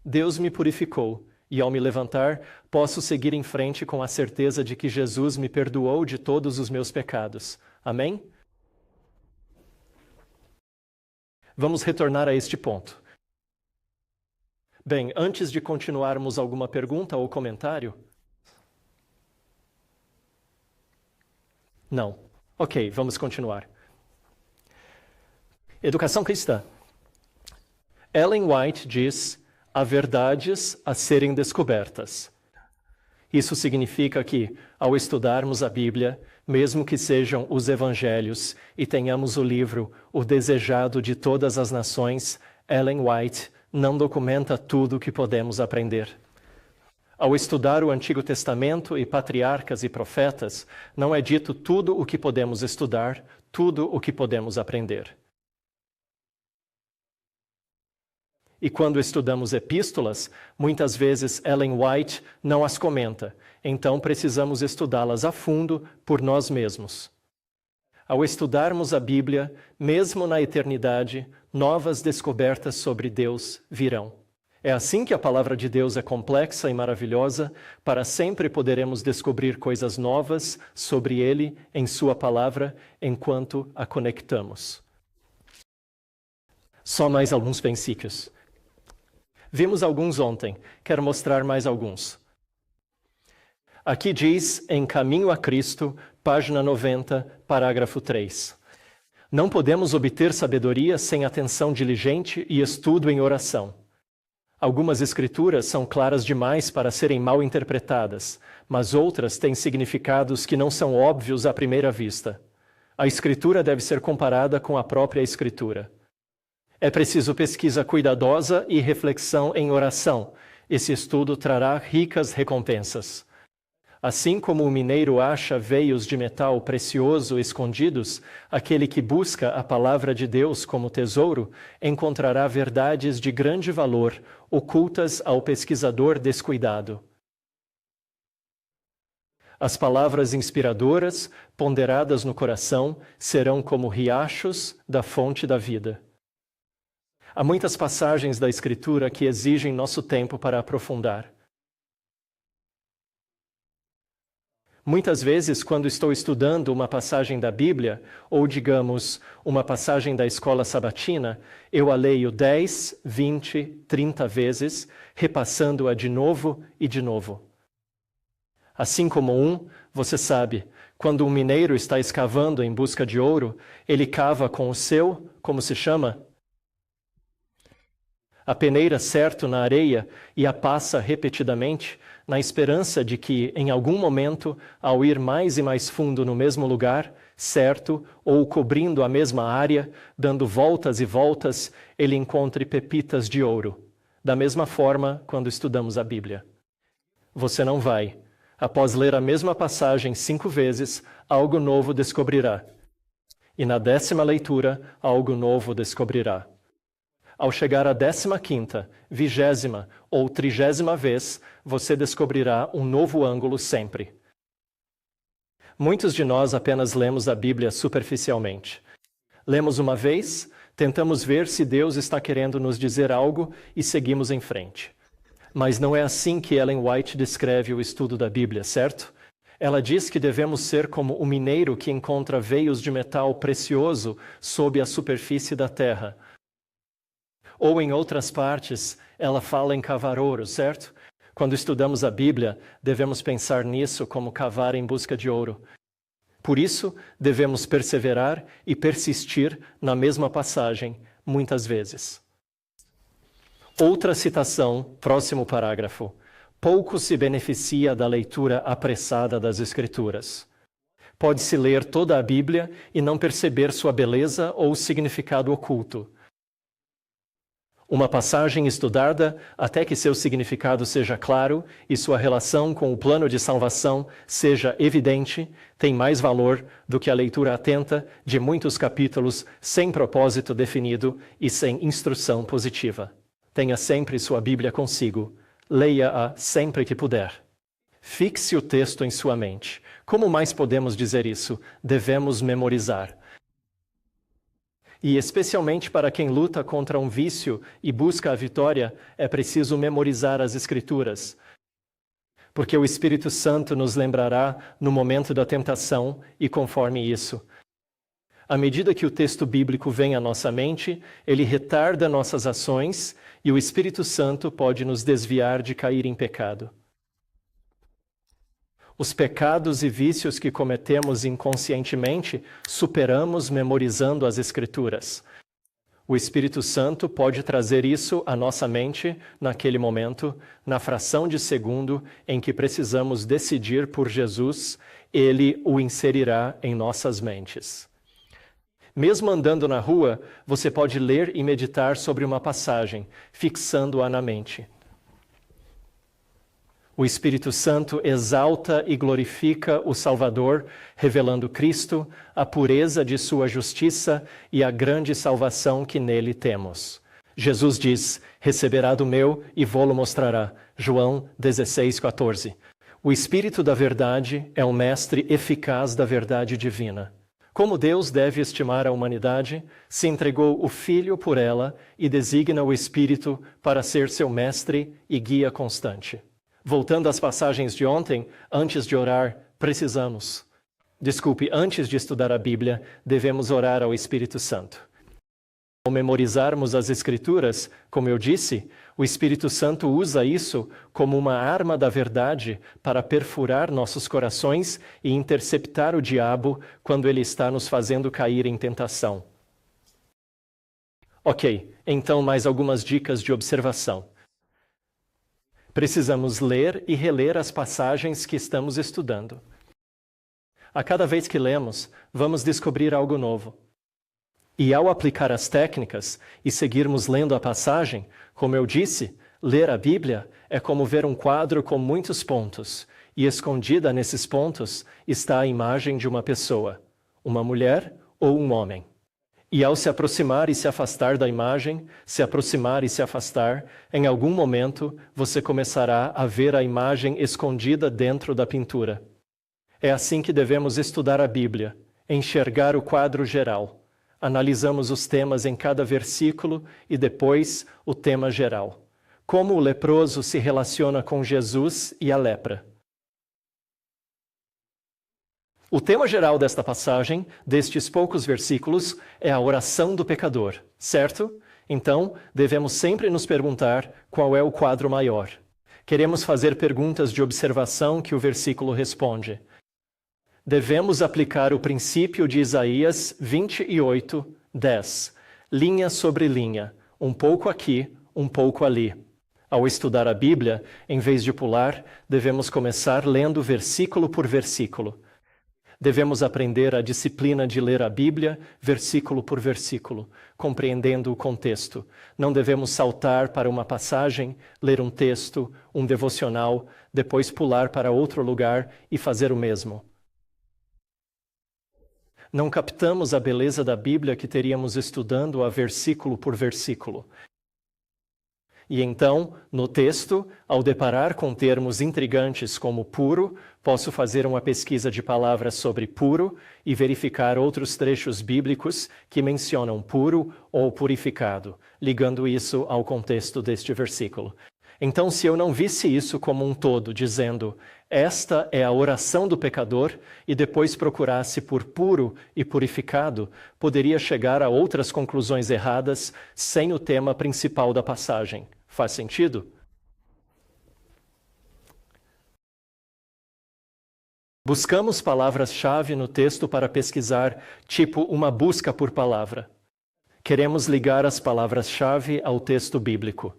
Deus me purificou, e ao me levantar, posso seguir em frente com a certeza de que Jesus me perdoou de todos os meus pecados. Amém? Vamos retornar a este ponto. Bem, antes de continuarmos, alguma pergunta ou comentário? Não. Ok, vamos continuar. Educação cristã. Ellen White diz: há verdades a serem descobertas. Isso significa que, ao estudarmos a Bíblia, mesmo que sejam os Evangelhos, e tenhamos o livro O Desejado de Todas as Nações, Ellen White não documenta tudo o que podemos aprender. Ao estudar o Antigo Testamento e patriarcas e profetas, não é dito tudo o que podemos estudar, tudo o que podemos aprender. E quando estudamos epístolas, muitas vezes Ellen White não as comenta, então precisamos estudá-las a fundo por nós mesmos. Ao estudarmos a Bíblia, mesmo na eternidade, novas descobertas sobre Deus virão. É assim que a palavra de Deus é complexa e maravilhosa, para sempre poderemos descobrir coisas novas sobre Ele em Sua palavra, enquanto a conectamos. Só mais alguns princípios. Vimos alguns ontem, quero mostrar mais alguns. Aqui diz, em Caminho a Cristo, página 90, parágrafo 3. Não podemos obter sabedoria sem atenção diligente e estudo em oração. Algumas escrituras são claras demais para serem mal interpretadas, mas outras têm significados que não são óbvios à primeira vista. A escritura deve ser comparada com a própria escritura. É preciso pesquisa cuidadosa e reflexão em oração. Esse estudo trará ricas recompensas. Assim como o mineiro acha veios de metal precioso escondidos, aquele que busca a palavra de Deus como tesouro encontrará verdades de grande valor ocultas ao pesquisador descuidado. As palavras inspiradoras, ponderadas no coração, serão como riachos da fonte da vida. Há muitas passagens da Escritura que exigem nosso tempo para aprofundar. Muitas vezes, quando estou estudando uma passagem da Bíblia, ou, digamos, uma passagem da escola sabatina, eu a leio 10, 20, 30 vezes, repassando-a de novo e de novo. Assim como você sabe, quando um mineiro está escavando em busca de ouro, ele cava com o seu, como se chama? A peneira certo na areia e a passa repetidamente, na esperança de que, em algum momento, ao ir mais e mais fundo no mesmo lugar, certo, ou cobrindo a mesma área, dando voltas e voltas, ele encontre pepitas de ouro. Da mesma forma, quando estudamos a Bíblia. você não vai. Após ler a mesma passagem 5 vezes, algo novo descobrirá. E na 10ª leitura, algo novo descobrirá. Ao chegar à 15ª, 20ª ou 30ª vez, você descobrirá um novo ângulo sempre. Muitos de nós apenas lemos a Bíblia superficialmente. Lemos uma vez, tentamos ver se Deus está querendo nos dizer algo e seguimos em frente. Mas não é assim que Ellen White descreve o estudo da Bíblia, certo? Ela diz que devemos ser como o mineiro que encontra veios de metal precioso sob a superfície da terra. Ou em outras partes, ela fala em cavar ouro, certo? Quando estudamos a Bíblia, devemos pensar nisso como cavar em busca de ouro. Por isso, devemos perseverar e persistir na mesma passagem, muitas vezes. Outra citação, próximo parágrafo. Pouco se beneficia da leitura apressada das Escrituras. Pode-se ler toda a Bíblia e não perceber sua beleza ou significado oculto. Uma passagem estudada até que seu significado seja claro e sua relação com o plano de salvação seja evidente, tem mais valor do que a leitura atenta de muitos capítulos sem propósito definido e sem instrução positiva. Tenha sempre sua Bíblia consigo. Leia-a sempre que puder. Fixe o texto em sua mente. Como mais podemos dizer isso? Devemos memorizar. E especialmente para quem luta contra um vício e busca a vitória, é preciso memorizar as Escrituras. Porque o Espírito Santo nos lembrará no momento da tentação e conforme isso. À medida que o texto bíblico vem à nossa mente, ele retarda nossas ações e o Espírito Santo pode nos desviar de cair em pecado. Os pecados e vícios que cometemos inconscientemente, superamos memorizando as Escrituras. O Espírito Santo pode trazer isso à nossa mente naquele momento, na fração de segundo em que precisamos decidir por Jesus, ele o inserirá em nossas mentes. Mesmo andando na rua, você pode ler e meditar sobre uma passagem, fixando-a na mente. O Espírito Santo exalta e glorifica o Salvador, revelando Cristo, a pureza de sua justiça e a grande salvação que nele temos. Jesus diz, receberá do meu e vô-lo mostrará. João 16:14. O Espírito da verdade é um mestre eficaz da verdade divina. Como Deus deve estimar a humanidade, se entregou o Filho por ela e designa o Espírito para ser seu mestre e guia constante. Voltando às passagens de ontem, antes de orar, antes de estudar a Bíblia, devemos orar ao Espírito Santo. Ao memorizarmos as Escrituras, como eu disse, o Espírito Santo usa isso como uma arma da verdade para perfurar nossos corações e interceptar o diabo quando ele está nos fazendo cair em tentação. Ok, então mais algumas dicas de observação. Precisamos ler e reler as passagens que estamos estudando. A cada vez que lemos, vamos descobrir algo novo. E ao aplicar as técnicas e seguirmos lendo a passagem, como eu disse, ler a Bíblia é como ver um quadro com muitos pontos, e escondida nesses pontos está a imagem de uma pessoa, uma mulher ou um homem. E ao se aproximar e se afastar da imagem, se aproximar e se afastar, em algum momento você começará a ver a imagem escondida dentro da pintura. É assim que devemos estudar a Bíblia, enxergar o quadro geral. Analisamos os temas em cada versículo e depois o tema geral. Como o leproso se relaciona com Jesus e a lepra. O tema geral desta passagem, destes poucos versículos, é a oração do pecador, certo? Então, devemos sempre nos perguntar qual é o quadro maior. Queremos fazer perguntas de observação que o versículo responde. Devemos aplicar o princípio de Isaías 28:10, linha sobre linha, um pouco aqui, um pouco ali. Ao estudar a Bíblia, em vez de pular, devemos começar lendo versículo por versículo. Devemos aprender a disciplina de ler a Bíblia, versículo por versículo, compreendendo o contexto. Não devemos saltar para uma passagem, ler um texto, um devocional, depois pular para outro lugar e fazer o mesmo. Não captamos a beleza da Bíblia que teríamos estudando a versículo por versículo. E então, no texto, ao deparar com termos intrigantes como puro, posso fazer uma pesquisa de palavras sobre puro e verificar outros trechos bíblicos que mencionam puro ou purificado, ligando isso ao contexto deste versículo. Então, se eu não visse isso como um todo, dizendo, esta é a oração do pecador, e depois procurasse por puro e purificado, poderia chegar a outras conclusões erradas sem o tema principal da passagem. Faz sentido? Buscamos palavras-chave no texto para pesquisar, tipo uma busca por palavra. Queremos ligar as palavras-chave ao texto bíblico.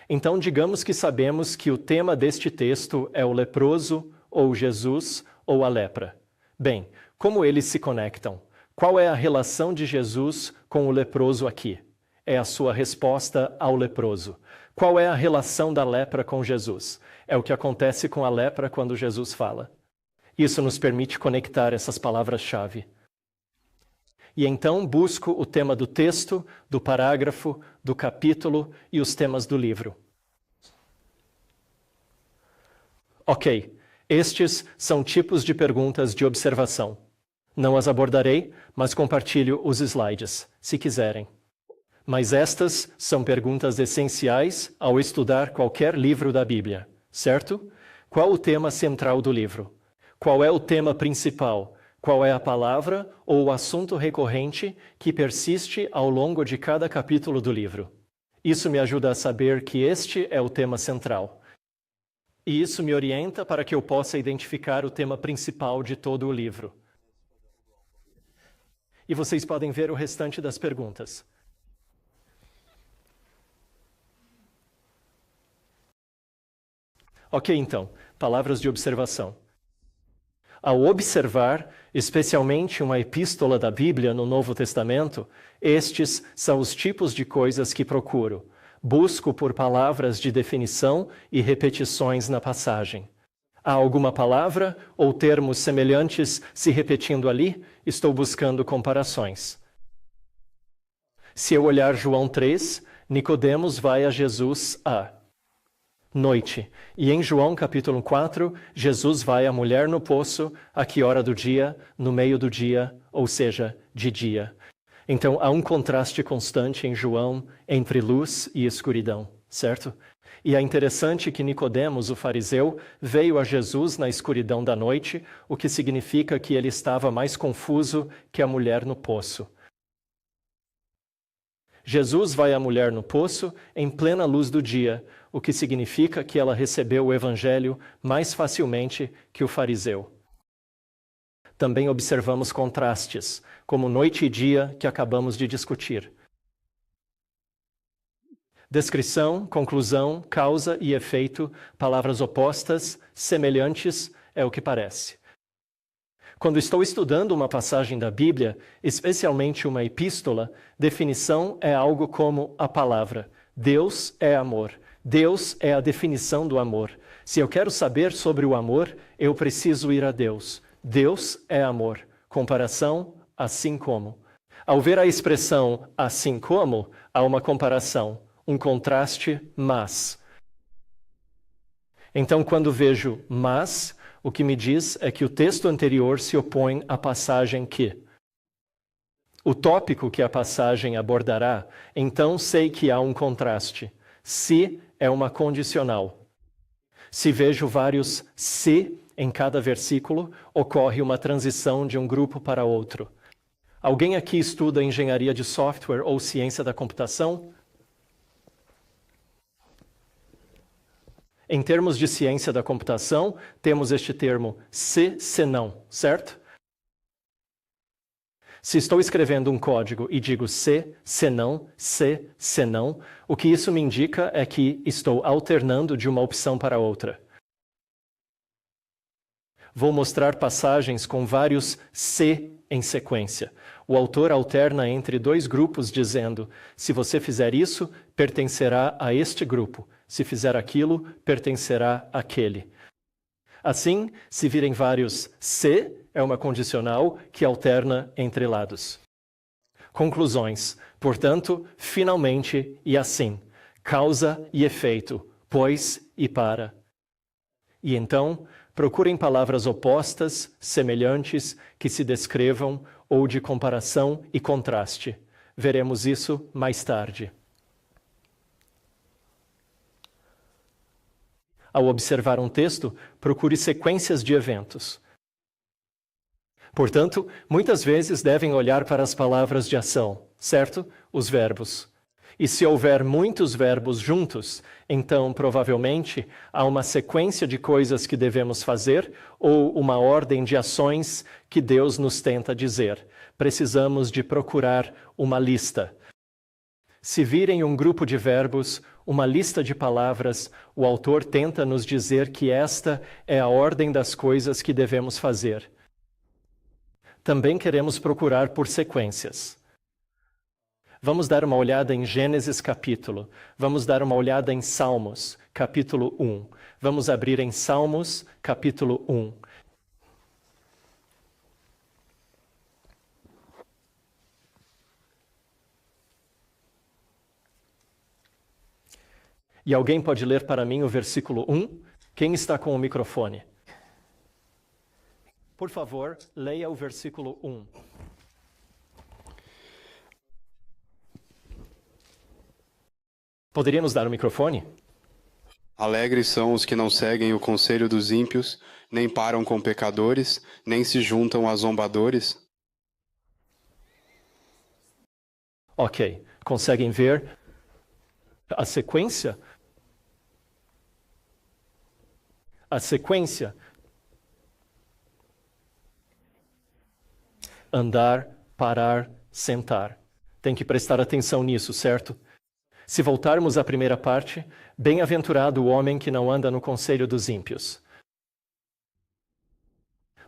Então, digamos que sabemos que o tema deste texto é o leproso, ou Jesus, ou a lepra. Bem, como eles se conectam? Qual é a relação de Jesus com o leproso aqui? É a sua resposta ao leproso. Qual é a relação da lepra com Jesus? É o que acontece com a lepra quando Jesus fala. Isso nos permite conectar essas palavras-chave. E então busco o tema do texto, do parágrafo, do capítulo e os temas do livro. Ok, estes são tipos de perguntas de observação. Não as abordarei, mas compartilho os slides, se quiserem. Mas estas são perguntas essenciais ao estudar qualquer livro da Bíblia, certo? Qual o tema central do livro? Qual é o tema principal? Qual é a palavra ou o assunto recorrente que persiste ao longo de cada capítulo do livro? Isso me ajuda a saber que este é o tema central. E isso me orienta para que eu possa identificar o tema principal de todo o livro. E vocês podem ver o restante das perguntas. Ok, então, palavras de observação. Ao observar, especialmente uma epístola da Bíblia no Novo Testamento, estes são os tipos de coisas que procuro. Busco por palavras de definição e repetições na passagem. Há alguma palavra ou termos semelhantes se repetindo ali? Estou buscando comparações. Se eu olhar João 3, Nicodemos vai a Jesus à noite. E em João capítulo 4, Jesus vai à mulher no poço, a que hora do dia? No meio do dia, ou seja, de dia. Então há um contraste constante em João entre luz e escuridão, certo? E é interessante que Nicodemos, o fariseu, veio a Jesus na escuridão da noite, o que significa que ele estava mais confuso que a mulher no poço. Jesus vai à mulher no poço em plena luz do dia, o que significa que ela recebeu o evangelho mais facilmente que o fariseu. Também observamos contrastes, como noite e dia que acabamos de discutir. Descrição, conclusão, causa e efeito, palavras opostas, semelhantes, é o que parece. Quando estou estudando uma passagem da Bíblia, especialmente uma epístola, definição é algo como a palavra. Deus é amor. Deus é a definição do amor. Se eu quero saber sobre o amor, eu preciso ir a Deus. Deus é amor. Comparação, assim como. Ao ver a expressão assim como, há uma comparação, um contraste, mas. Então, quando vejo mas, o que me diz é que o texto anterior se opõe à passagem que. O tópico que a passagem abordará, então sei que há um contraste. Se é uma condicional. Se vejo vários se em cada versículo, ocorre uma transição de um grupo para outro. Alguém aqui estuda engenharia de software ou ciência da computação? Em termos de ciência da computação, temos este termo se não, certo? Se estou escrevendo um código e digo se não, o que isso me indica é que estou alternando de uma opção para outra. Vou mostrar passagens com vários se em sequência. O autor alterna entre dois grupos dizendo: se você fizer isso, pertencerá a este grupo. Se fizer aquilo, pertencerá àquele. Assim, se virem vários se, é uma condicional que alterna entre lados. Conclusões. Portanto, finalmente e assim. Causa e efeito. Pois e para. E então, procurem palavras opostas, semelhantes, que se descrevam, ou de comparação e contraste. Veremos isso mais tarde. Ao observar um texto, procure sequências de eventos. Portanto, muitas vezes devem olhar para as palavras de ação, certo? Os verbos. E se houver muitos verbos juntos, então provavelmente há uma sequência de coisas que devemos fazer ou uma ordem de ações que Deus nos tenta dizer. Precisamos de procurar uma lista. Se virem um grupo de verbos, uma lista de palavras, o autor tenta nos dizer que esta é a ordem das coisas que devemos fazer. Também queremos procurar por sequências. Vamos dar uma olhada em Gênesis capítulo. Vamos dar uma olhada em Salmos, capítulo 1. Vamos abrir em Salmos, capítulo 1. E alguém pode ler para mim o versículo 1? Quem está com o microfone? Por favor, leia o versículo 1. Poderia nos dar o microfone? Alegres são os que não seguem o conselho dos ímpios, nem param com pecadores, nem se juntam a zombadores. Ok, conseguem ver a sequência? A sequência. Andar, parar, sentar. Tem que prestar atenção nisso, certo? Se voltarmos à primeira parte, bem-aventurado o homem que não anda no conselho dos ímpios.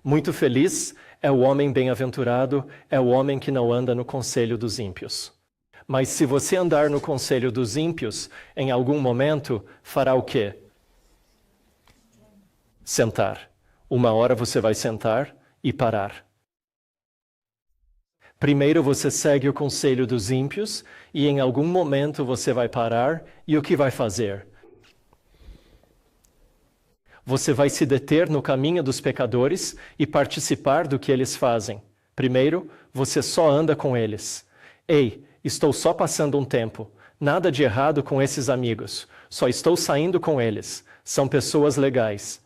Muito feliz é o homem bem-aventurado, é o homem que não anda no conselho dos ímpios. Mas se você andar no conselho dos ímpios, em algum momento, fará o quê? Sentar. Uma hora você vai sentar e parar. Primeiro você segue o conselho dos ímpios e em algum momento você vai parar e o que vai fazer? Você vai se deter no caminho dos pecadores e participar do que eles fazem. Primeiro, você só anda com eles. Ei, estou só passando um tempo. Nada de errado com esses amigos. Só estou saindo com eles. São pessoas legais.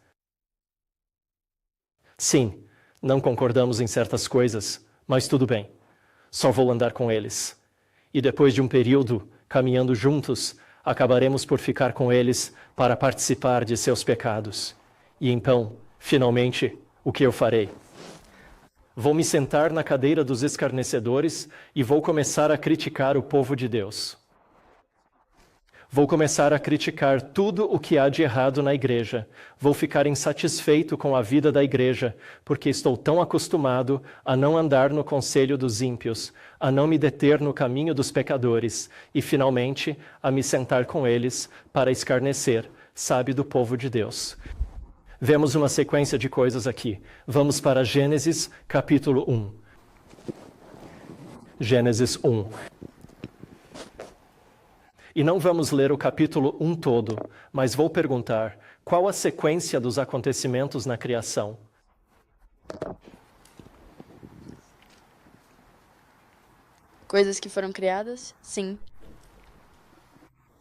Sim, não concordamos em certas coisas, mas tudo bem. Só vou andar com eles. E depois de um período, caminhando juntos, acabaremos por ficar com eles para participar de seus pecados. E então, finalmente, o que eu farei? Vou me sentar na cadeira dos escarnecedores e vou começar a criticar o povo de Deus. Vou começar a criticar tudo o que há de errado na igreja. Vou ficar insatisfeito com a vida da igreja, porque estou tão acostumado a não andar no conselho dos ímpios, a não me deter no caminho dos pecadores e, finalmente, a me sentar com eles para escarnecer, sabe, do povo de Deus. Vemos uma sequência de coisas aqui. Vamos para Gênesis, capítulo 1. Gênesis 1. E não vamos ler o capítulo 1 todo, mas vou perguntar, qual a sequência dos acontecimentos na criação? Coisas que foram criadas? Sim.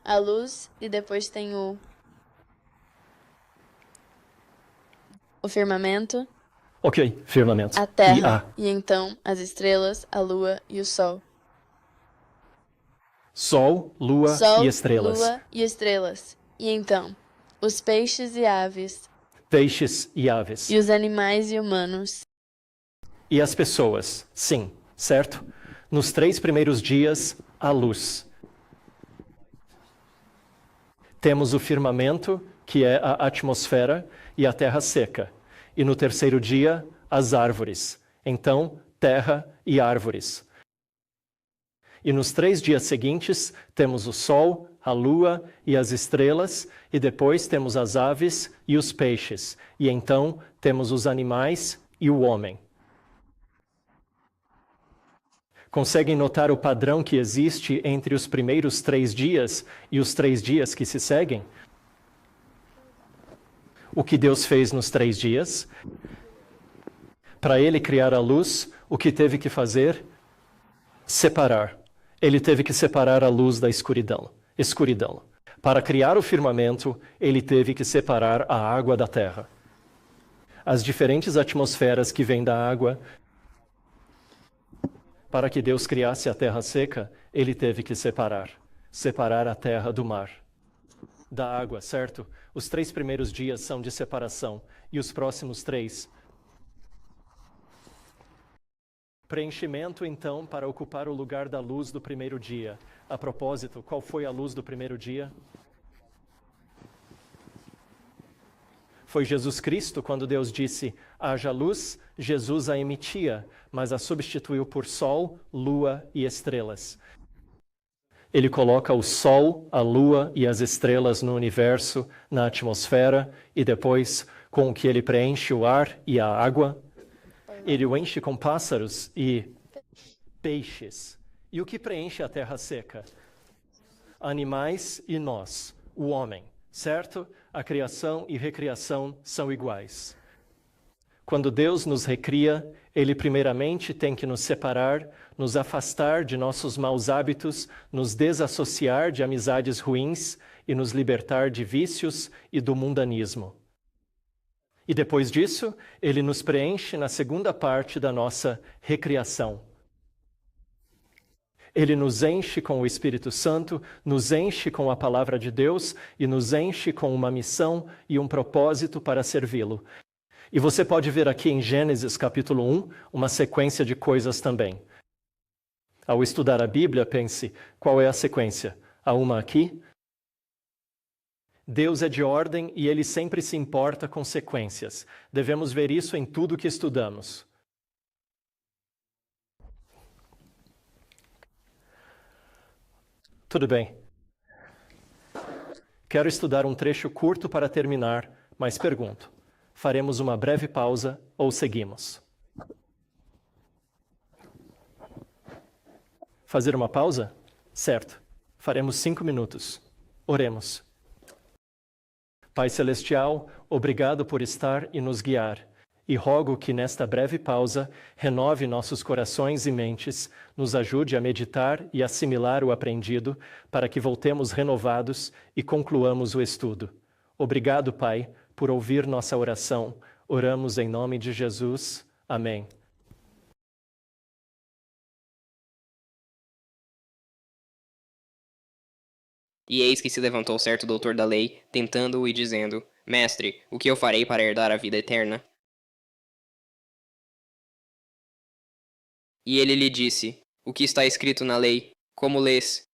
A luz e depois tem o firmamento. Ok, firmamento. A terra e então as estrelas, a lua e o sol. Sol, lua e estrelas. Lua e estrelas. E então, os peixes e aves. Peixes e aves. E os animais e humanos. E as pessoas, sim, certo? Nos 3 primeiros dias, a luz. Temos o firmamento, que é a atmosfera, e a terra seca. E no terceiro dia, as árvores. Então, terra e árvores. E nos 3 dias seguintes, temos o sol, a lua e as estrelas, e depois temos as aves e os peixes. E então, temos os animais e o homem. Conseguem notar o padrão que existe entre os primeiros 3 dias e os 3 dias que se seguem? O que Deus fez nos 3 dias? Para ele criar a luz, o que teve que fazer? Separar. Ele teve que separar a luz da escuridão. Para criar o firmamento, ele teve que separar a água da terra. As diferentes atmosferas que vêm da água. Para que Deus criasse a terra seca, ele teve que separar a terra do mar, da água, certo? Os 3 primeiros dias são de separação, e os próximos 3. Preenchimento, então, para ocupar o lugar da luz do primeiro dia. A propósito, qual foi a luz do primeiro dia? Foi Jesus Cristo, quando Deus disse, haja luz, Jesus a emitia, mas a substituiu por sol, lua e estrelas. Ele coloca o sol, a lua e as estrelas no universo, na atmosfera, e depois, com o que ele preenche o ar e a água, ele o enche com pássaros e peixes. E o que preenche a terra seca? Animais e nós, o homem, certo? A criação e recriação são iguais. Quando Deus nos recria, ele primeiramente tem que nos separar, nos afastar de nossos maus hábitos, nos desassociar de amizades ruins e nos libertar de vícios e do mundanismo. E depois disso, ele nos preenche na segunda parte da nossa recriação. Ele nos enche com o Espírito Santo, nos enche com a palavra de Deus e nos enche com uma missão e um propósito para servi-lo. E você pode ver aqui em Gênesis capítulo 1 uma sequência de coisas também. Ao estudar a Bíblia, pense, qual é a sequência? Há uma aqui? Deus é de ordem e ele sempre se importa com sequências. Devemos ver isso em tudo que estudamos. Tudo bem. Quero estudar um trecho curto para terminar, mas pergunto, faremos uma breve pausa ou seguimos? Fazer uma pausa? Certo. Faremos 5 minutos. Oremos. Pai Celestial, obrigado por estar e nos guiar. E rogo que nesta breve pausa renove nossos corações e mentes, nos ajude a meditar e assimilar o aprendido, para que voltemos renovados e concluamos o estudo. Obrigado, Pai, por ouvir nossa oração. Oramos em nome de Jesus. Amém. E eis que se levantou certo doutor da lei, tentando-o e dizendo, Mestre, o que eu farei para herdar a vida eterna? E ele lhe disse, o que está escrito na lei? Como lês?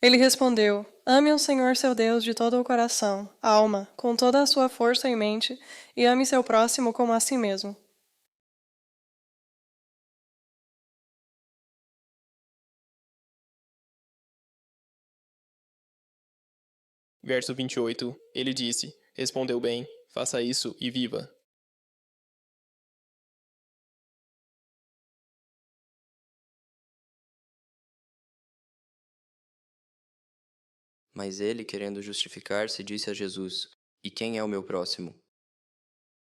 Ele respondeu, ame o Senhor seu Deus de todo o coração, alma, com toda a sua força e mente, e ame seu próximo como a si mesmo. Verso 28, ele disse, respondeu bem, faça isso e viva. Mas ele, querendo justificar-se, disse a Jesus, e quem é o meu próximo?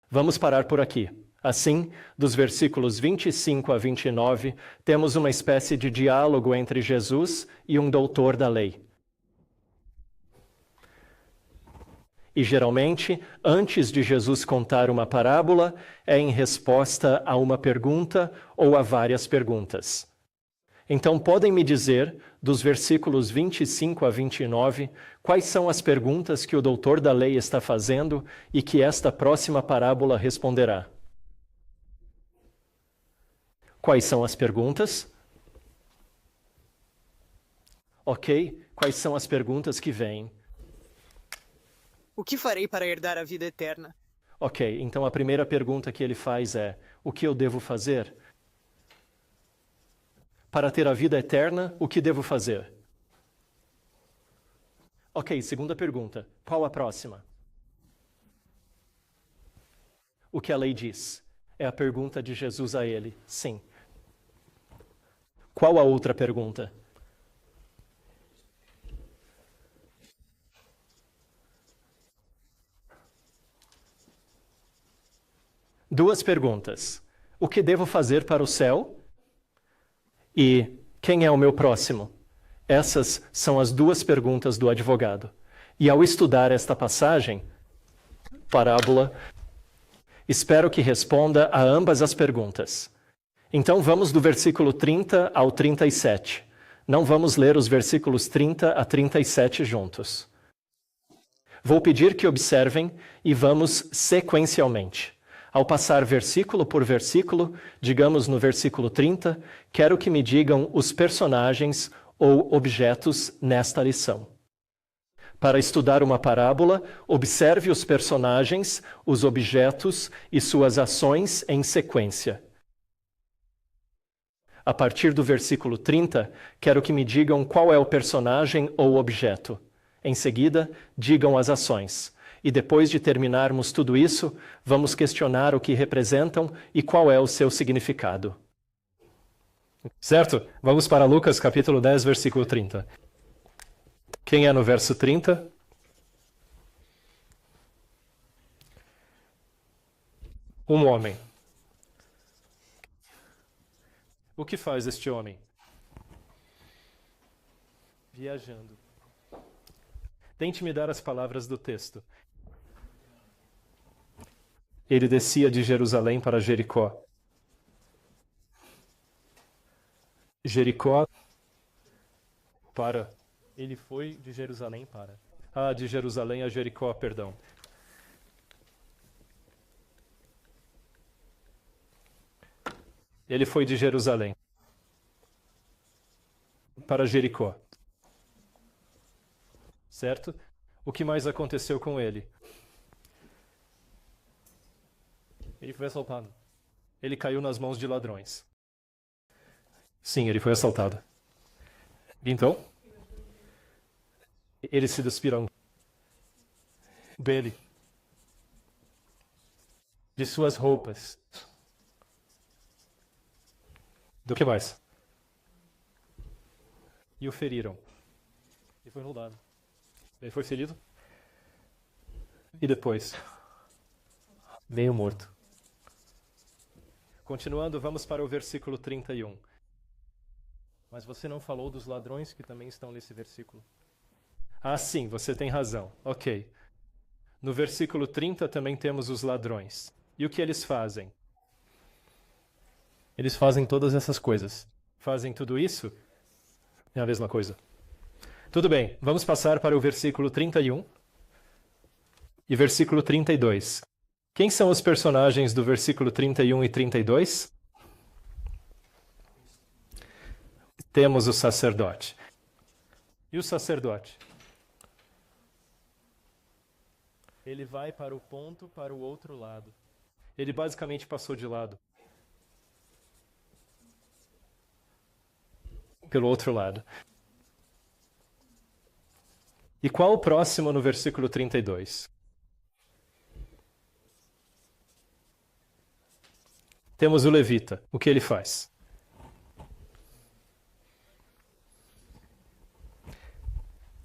Vamos parar por aqui. Assim, dos versículos 25 a 29, temos uma espécie de diálogo entre Jesus e um doutor da lei. E geralmente, antes de Jesus contar uma parábola, é em resposta a uma pergunta ou a várias perguntas. Então, podem me dizer, dos versículos 25 a 29, quais são as perguntas que o doutor da lei está fazendo e que esta próxima parábola responderá? Quais são as perguntas? Ok? Quais são as perguntas que vêm? O que farei para herdar a vida eterna? Ok, então a primeira pergunta que ele faz é: o que eu devo fazer? Para ter a vida eterna, o que devo fazer? Ok, segunda pergunta. Qual a próxima? O que a lei diz? É a pergunta de Jesus a ele. Sim. Qual a outra pergunta? Duas perguntas. O que devo fazer para o céu? E quem é o meu próximo? Essas são as duas perguntas do advogado. E ao estudar esta passagem, parábola, espero que responda a ambas as perguntas. Então vamos do versículo 30 ao 37. Não vamos ler os versículos 30 a 37 juntos. Vou pedir que observem e vamos sequencialmente. Ao passar versículo por versículo, digamos no versículo 30, quero que me digam os personagens ou objetos nesta lição. Para estudar uma parábola, observe os personagens, os objetos e suas ações em sequência. A partir do versículo 30, quero que me digam qual é o personagem ou objeto. Em seguida, digam as ações. E depois de terminarmos tudo isso, vamos questionar o que representam e qual é o seu significado. Certo? Vamos para Lucas capítulo 10, versículo 30. Quem é no verso 30? Um homem. O que faz este homem? Viajando. Tente me dar as palavras do texto. Ele descia de Jerusalém para Jericó. Jericó para. Ele foi de Jerusalém para. De Jerusalém a Jericó, perdão. Ele foi de Jerusalém para Jericó. Certo? O que mais aconteceu com ele? Ele foi assaltado. Ele caiu nas mãos de ladrões. Sim, ele foi assaltado. Então, eles se despiram dele, de suas roupas. Do que mais? E o feriram. Ele foi rodado. Ele foi ferido. E depois? Meio morto. Continuando, vamos para o versículo 31. Mas você não falou dos ladrões que também estão nesse versículo. Sim, você tem razão. Ok. No versículo 30 também temos os ladrões. E o que eles fazem? Eles fazem todas essas coisas. Fazem tudo isso? É a mesma coisa. Tudo bem, vamos passar para o versículo 31 e versículo 32. Quem são os personagens do versículo 31 e 32? Temos o sacerdote. E o sacerdote? Ele vai para o ponto, para o outro lado. Ele basicamente passou de lado. Pelo outro lado. E qual o próximo no versículo 32? Temos o levita. O que ele faz?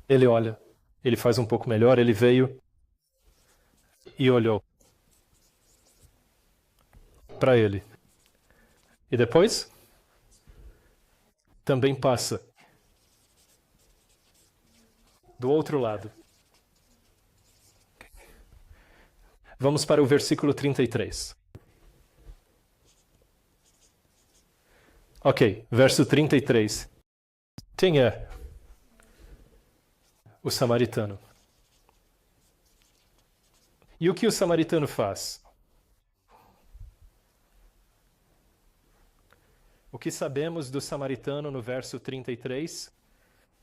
Ele olha. Ele faz um pouco melhor. Ele veio e olhou para ele. E depois? Também passa do outro lado. Vamos para o versículo 33. Ok, verso 33. Quem é? O samaritano. E o que o samaritano faz? O que sabemos do samaritano no verso 33?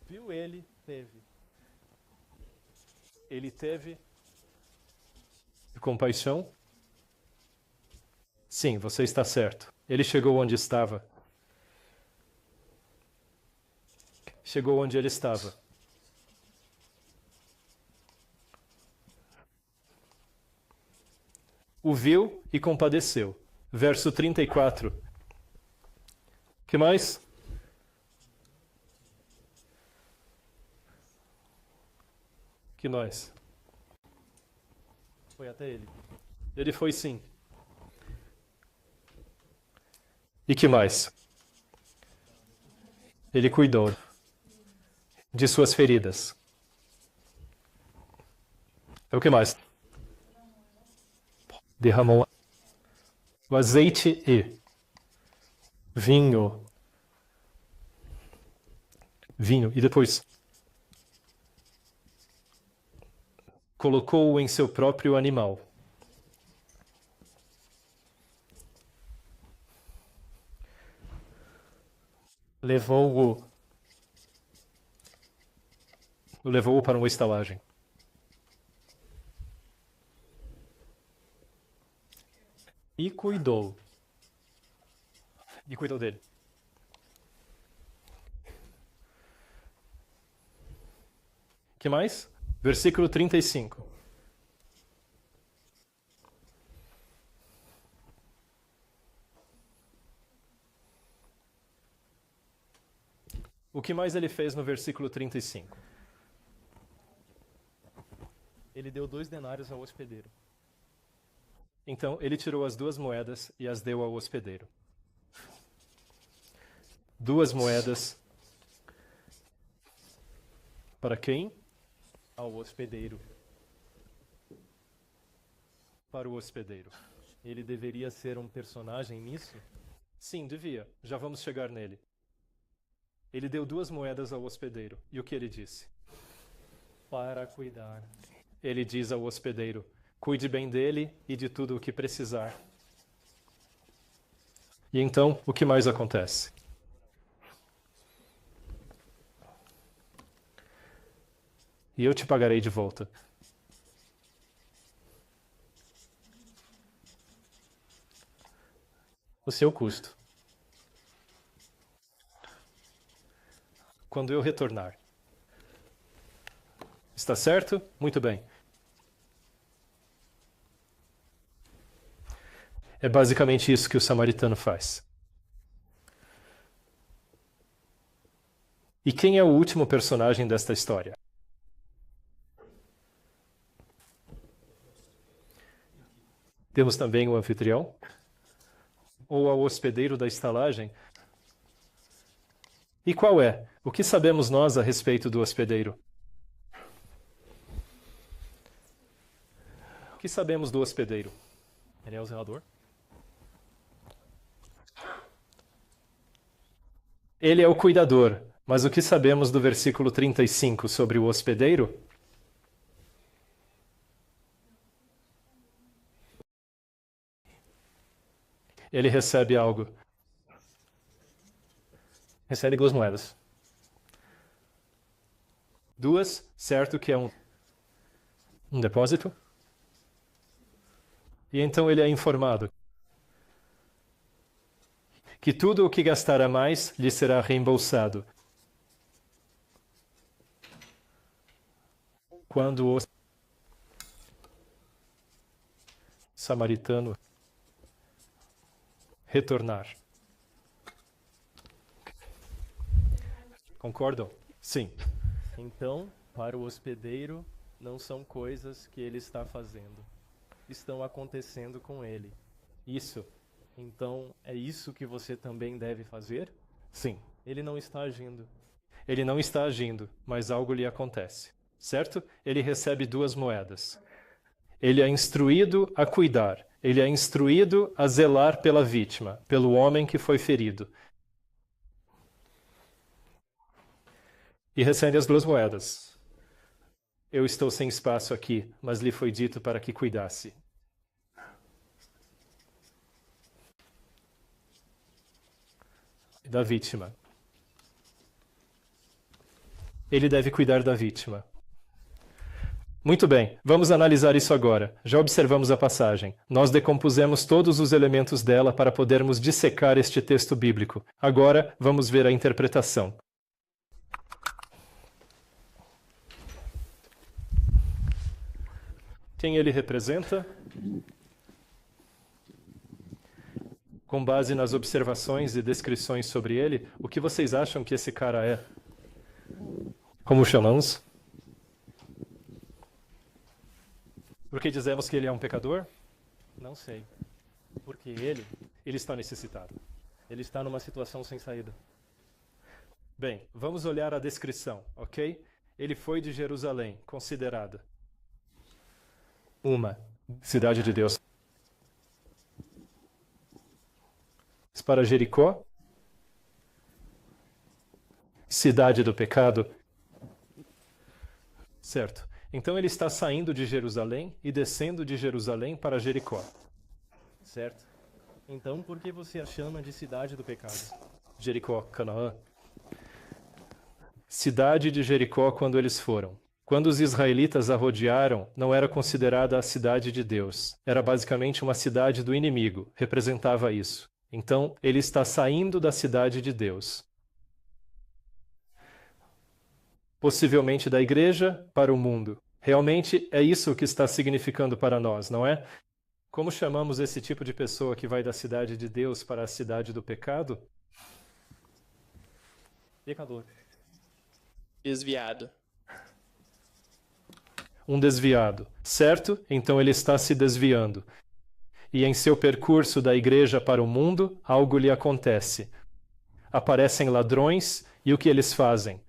Viu? Ele teve. Ele teve compaixão? Sim, você está certo. Ele chegou onde estava. Chegou onde ele estava. O viu e compadeceu. Verso 34. Que mais? Que mais? Foi até ele. Ele foi sim. E que mais? Ele cuidou de suas feridas. É o que mais? Derramou o azeite e vinho. Vinho. E depois colocou-o em seu próprio animal. Levou-o para uma estalagem. E cuidou. E cuidou dele. Que mais? Versículo 35. O que mais ele fez no versículo 35? Ele deu 2 denários ao hospedeiro. Então, ele tirou as 2 moedas e as deu ao hospedeiro. 2 moedas. Para quem? Ao hospedeiro. Para o hospedeiro. Ele deveria ser um personagem nisso? Sim, devia. Já vamos chegar nele. Ele deu 2 moedas ao hospedeiro. E o que ele disse? Para cuidar. Ele diz ao hospedeiro: cuide bem dele e de tudo o que precisar. E então, o que mais acontece? E eu te pagarei de volta. O seu custo. Quando eu retornar. Está certo? Muito bem. É basicamente isso que o samaritano faz. E quem é o último personagem desta história? Temos também o anfitrião, ou ao hospedeiro da estalagem. E qual é? O que sabemos nós a respeito do hospedeiro? O que sabemos do hospedeiro? Ele é o zelador? Ele é o cuidador. Mas o que sabemos do versículo 35 sobre o hospedeiro? Ele recebe algo. Recebe 2 moedas. 2, certo que é um depósito. E então ele é informado que tudo o que gastar a mais lhe será reembolsado. Quando o samaritano retornar. Concordam? Sim. Então, para o hospedeiro, não são coisas que ele está fazendo. Estão acontecendo com ele. Isso. Então, é isso que você também deve fazer? Sim. Ele não está agindo. Ele não está agindo, mas algo lhe acontece. Certo? Ele recebe 2 moedas. Ele é instruído a cuidar. Ele é instruído a zelar pela vítima, pelo homem que foi ferido. E recebe as 2 moedas. Eu estou sem espaço aqui, mas lhe foi dito para que cuidasse. Da vítima. ele deve cuidar da vítima. Muito bem, vamos analisar isso agora. Já observamos a passagem. Nós decompusemos todos os elementos dela para podermos dissecar este texto bíblico. Agora, vamos ver a interpretação. Quem ele representa? Com base nas observações e descrições sobre ele, o que vocês acham que esse cara é? Como chamamos? Por que dizemos que ele é um pecador? Não sei. Porque ele está necessitado. Ele está numa situação sem saída. Bem, vamos olhar a descrição, ok? Ele foi de Jerusalém, considerada uma cidade de Deus. Para Jericó, cidade do pecado. Certo. Então ele está saindo de Jerusalém e descendo de Jerusalém para Jericó. Certo. Então por que você a chama de cidade do pecado? Jericó, Canaã. Cidade de Jericó quando eles foram. Quando os israelitas a rodearam, não era considerada a cidade de Deus. Era basicamente uma cidade do inimigo. Representava isso. Então, ele está saindo da cidade de Deus. Possivelmente da igreja para o mundo. Realmente é isso que está significando para nós, não é? Como chamamos esse tipo de pessoa que vai da cidade de Deus para a cidade do pecado? Pecador. Desviado. Um desviado, certo? Então ele está se desviando. E em seu percurso da igreja para o mundo, algo lhe acontece. Aparecem ladrões e o que eles fazem?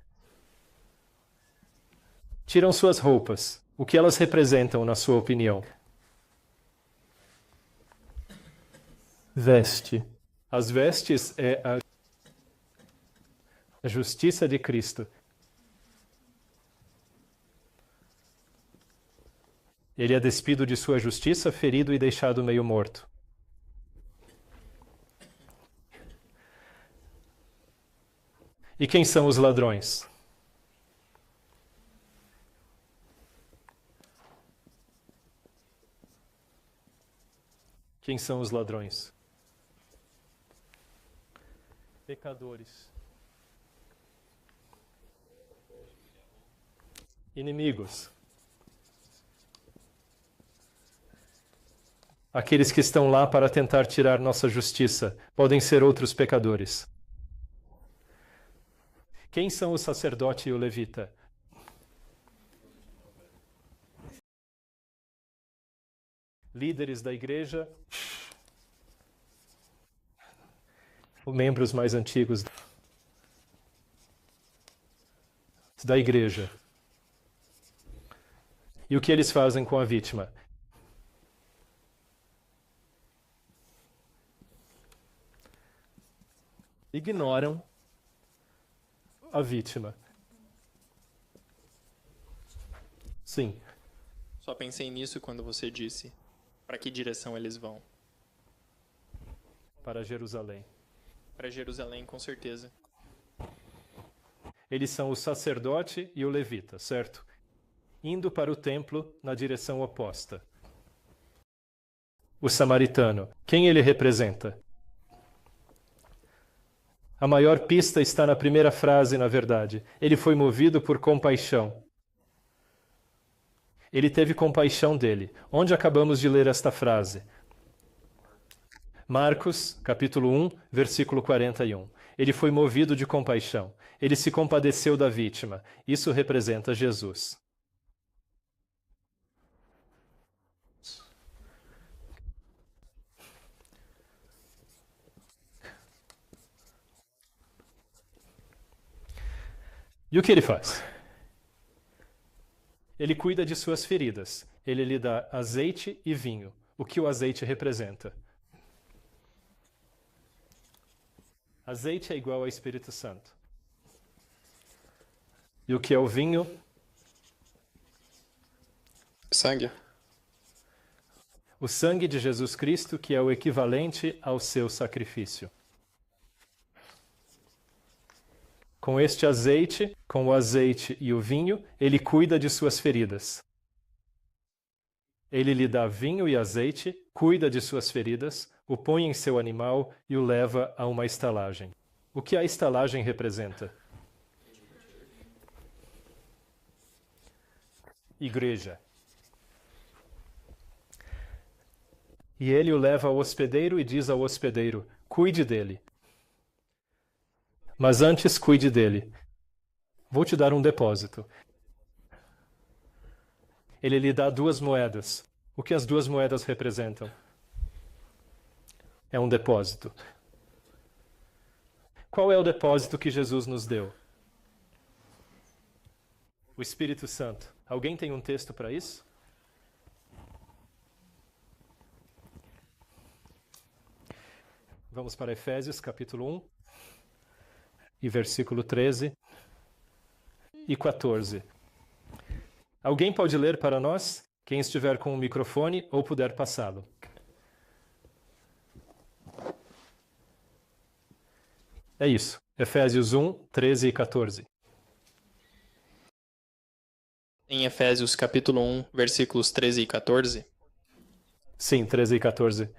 Tiram suas roupas. O que elas representam, na sua opinião? Veste. As vestes é a justiça de Cristo. Ele é despido de sua justiça, ferido e deixado meio morto. E quem são os ladrões? Quem são os ladrões? Pecadores. Inimigos. Aqueles que estão lá para tentar tirar nossa justiça podem ser outros pecadores. Quem são o sacerdote e o levita? Líderes da igreja, os membros mais antigos da igreja. E o que eles fazem com a vítima? Ignoram a vítima. Sim. Só pensei nisso quando você disse. Para que direção eles vão? Para Jerusalém. Para Jerusalém, com certeza. Eles são o sacerdote e o levita, certo? Indo para o templo na direção oposta. O samaritano, quem ele representa? A maior pista está na primeira frase, na verdade. Ele foi movido por compaixão. Ele teve compaixão dele. Onde acabamos de ler esta frase? Marcos, capítulo 1, versículo 41. Ele foi movido de compaixão. Ele se compadeceu da vítima. Isso representa Jesus. E o que ele faz? Ele cuida de suas feridas. Ele lhe dá azeite e vinho. O que o azeite representa? Azeite é igual ao Espírito Santo. E o que é o vinho? Sangue. O sangue de Jesus Cristo, que é o equivalente ao seu sacrifício. Com este azeite, com o azeite e o vinho, ele cuida de suas feridas. Ele lhe dá vinho e azeite, cuida de suas feridas, o põe em seu animal e o leva a uma estalagem. O que a estalagem representa? Igreja. E ele o leva ao hospedeiro e diz ao hospedeiro: cuide dele. Mas antes, cuide dele. Vou te dar um depósito. Ele lhe dá 2 moedas. O que as 2 moedas representam? É um depósito. Qual é o depósito que Jesus nos deu? O Espírito Santo. Alguém tem um texto para isso? Vamos para Efésios, capítulo 1, e versículo 13 e 14. Alguém pode ler para nós? Quem estiver com o microfone ou puder passá-lo. É isso. Efésios 1, 13 e 14. Em Efésios capítulo 1, versículos 13 e 14? Sim, 13 e 14.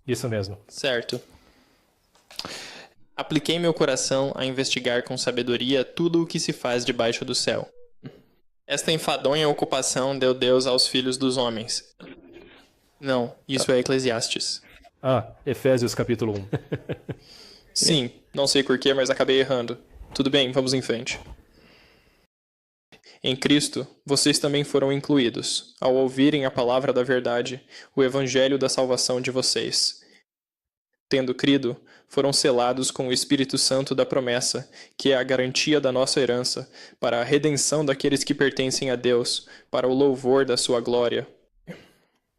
Isso mesmo. Certo. Apliquei meu coração a investigar com sabedoria tudo o que se faz debaixo do céu. Esta enfadonha ocupação deu Deus aos filhos dos homens. Não, isso é Eclesiastes. Efésios capítulo 1. Sim, não sei porquê, mas acabei errando. Tudo bem, vamos em frente. Em Cristo, vocês também foram incluídos, ao ouvirem a palavra da verdade, o evangelho da salvação de vocês. Tendo crido, foram selados com o Espírito Santo da promessa, que é a garantia da nossa herança, para a redenção daqueles que pertencem a Deus, para o louvor da sua glória.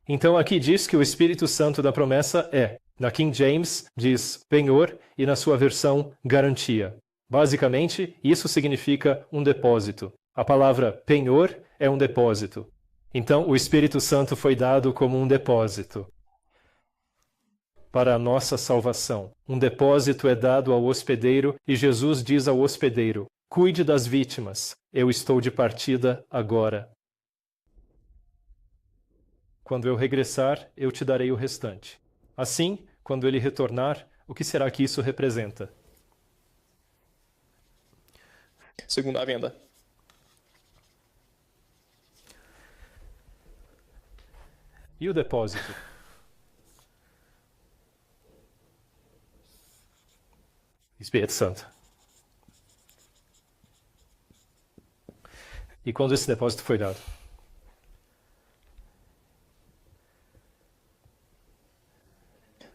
Então aqui diz que o Espírito Santo da promessa é, na King James diz penhor e na sua versão garantia. Basicamente, isso significa um depósito. A palavra penhor é um depósito. Então, o Espírito Santo foi dado como um depósito para a nossa salvação. Um depósito é dado ao hospedeiro e Jesus diz ao hospedeiro: cuide das vítimas, eu estou de partida agora. Quando eu regressar, eu te darei o restante. Assim, quando ele retornar, o que será que isso representa? Segunda venda. E o depósito? Espírito Santo. E quando esse depósito foi dado?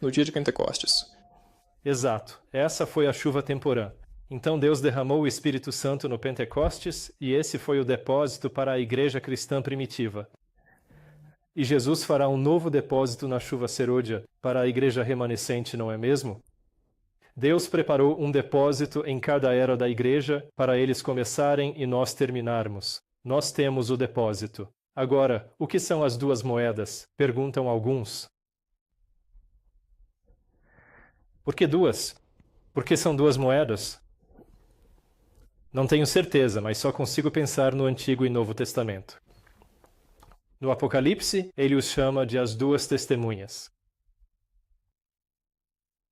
No dia de Pentecostes. Exato. Essa foi a chuva temporã. Então Deus derramou o Espírito Santo no Pentecostes e esse foi o depósito para a igreja cristã primitiva. E Jesus fará um novo depósito na chuva serôdia para a igreja remanescente, não é mesmo? Deus preparou um depósito em cada era da igreja para eles começarem e nós terminarmos. Nós temos o depósito. Agora, o que são as 2 moedas? Perguntam alguns. Por que 2? Por que são 2 moedas? Não tenho certeza, mas só consigo pensar no Antigo e Novo Testamento. No Apocalipse, ele os chama de as 2 testemunhas.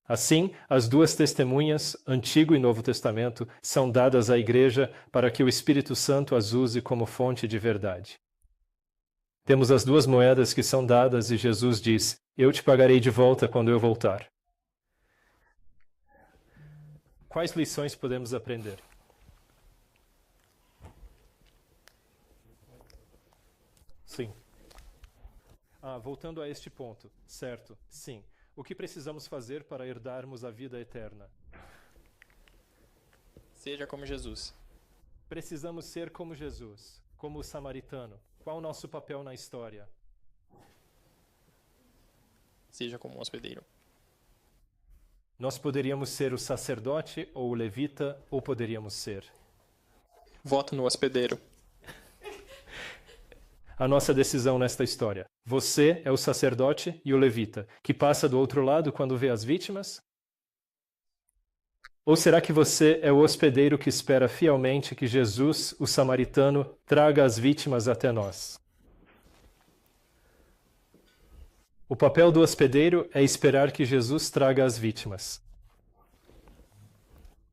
Assim, as 2 testemunhas, Antigo e Novo Testamento, são dadas à igreja para que o Espírito Santo as use como fonte de verdade. Temos as 2 moedas que são dadas e Jesus diz: eu te pagarei de volta quando eu voltar. Quais lições podemos aprender? Sim. Voltando a este ponto, certo, sim. O que precisamos fazer para herdarmos a vida eterna? Seja como Jesus. Precisamos ser como Jesus, como o samaritano. Qual o nosso papel na história? Seja como um hospedeiro. Nós poderíamos ser o sacerdote ou o levita, ou poderíamos ser? Voto no hospedeiro. A nossa decisão nesta história. Você é o sacerdote e o levita, que passa do outro lado quando vê as vítimas? Ou será que você é o hospedeiro que espera fielmente que Jesus, o samaritano, traga as vítimas até nós? O papel do hospedeiro é esperar que Jesus traga as vítimas.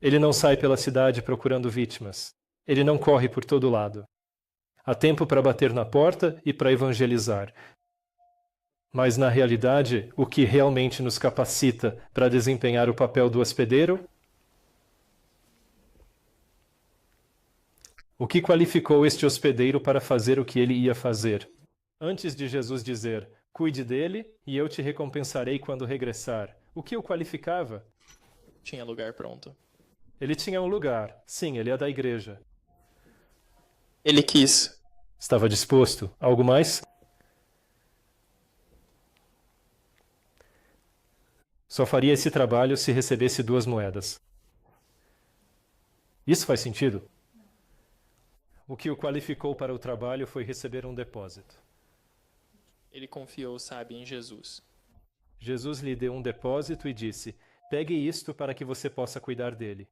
Ele não sai pela cidade procurando vítimas. Ele não corre por todo lado. Há tempo para bater na porta e para evangelizar. Mas, na realidade, o que realmente nos capacita para desempenhar o papel do hospedeiro? O que qualificou este hospedeiro para fazer o que ele ia fazer? Antes de Jesus dizer, cuide dele e eu te recompensarei quando regressar, o que o qualificava? Tinha lugar pronto. Ele tinha um lugar. Sim, ele é da igreja. Ele quis. Estava disposto. Algo mais? Só faria esse trabalho se recebesse 2 moedas. Isso faz sentido? O que o qualificou para o trabalho foi receber um depósito. Ele confiou, sabe, em Jesus. Jesus lhe deu um depósito e disse, pegue isto para que você possa cuidar dele.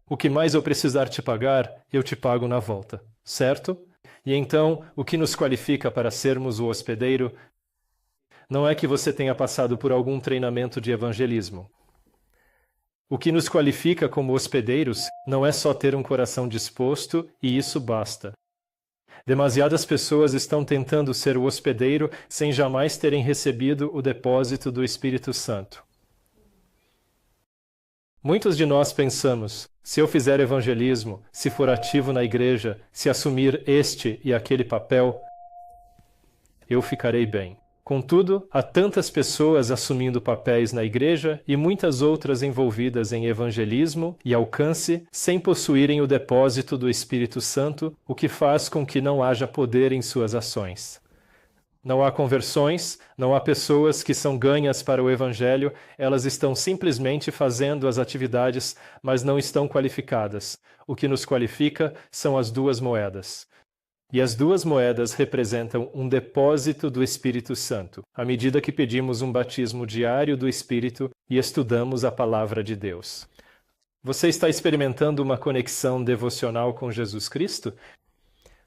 O que mais eu precisar te pagar, eu te pago na volta, certo? E então, o que nos qualifica para sermos o hospedeiro não é que você tenha passado por algum treinamento de evangelismo. O que nos qualifica como hospedeiros não é só ter um coração disposto e isso basta. Demasiadas pessoas estão tentando ser o hospedeiro sem jamais terem recebido o depósito do Espírito Santo. Muitos de nós pensamos, se eu fizer evangelismo, se for ativo na igreja, se assumir este e aquele papel, eu ficarei bem. Contudo, há tantas pessoas assumindo papéis na igreja e muitas outras envolvidas em evangelismo e alcance sem possuírem o depósito do Espírito Santo, o que faz com que não haja poder em suas ações. Não há conversões, não há pessoas que são ganhas para o Evangelho, elas estão simplesmente fazendo as atividades, mas não estão qualificadas. O que nos qualifica são as 2 moedas. E as 2 moedas representam um depósito do Espírito Santo, à medida que pedimos um batismo diário do Espírito e estudamos a Palavra de Deus. Você está experimentando uma conexão devocional com Jesus Cristo?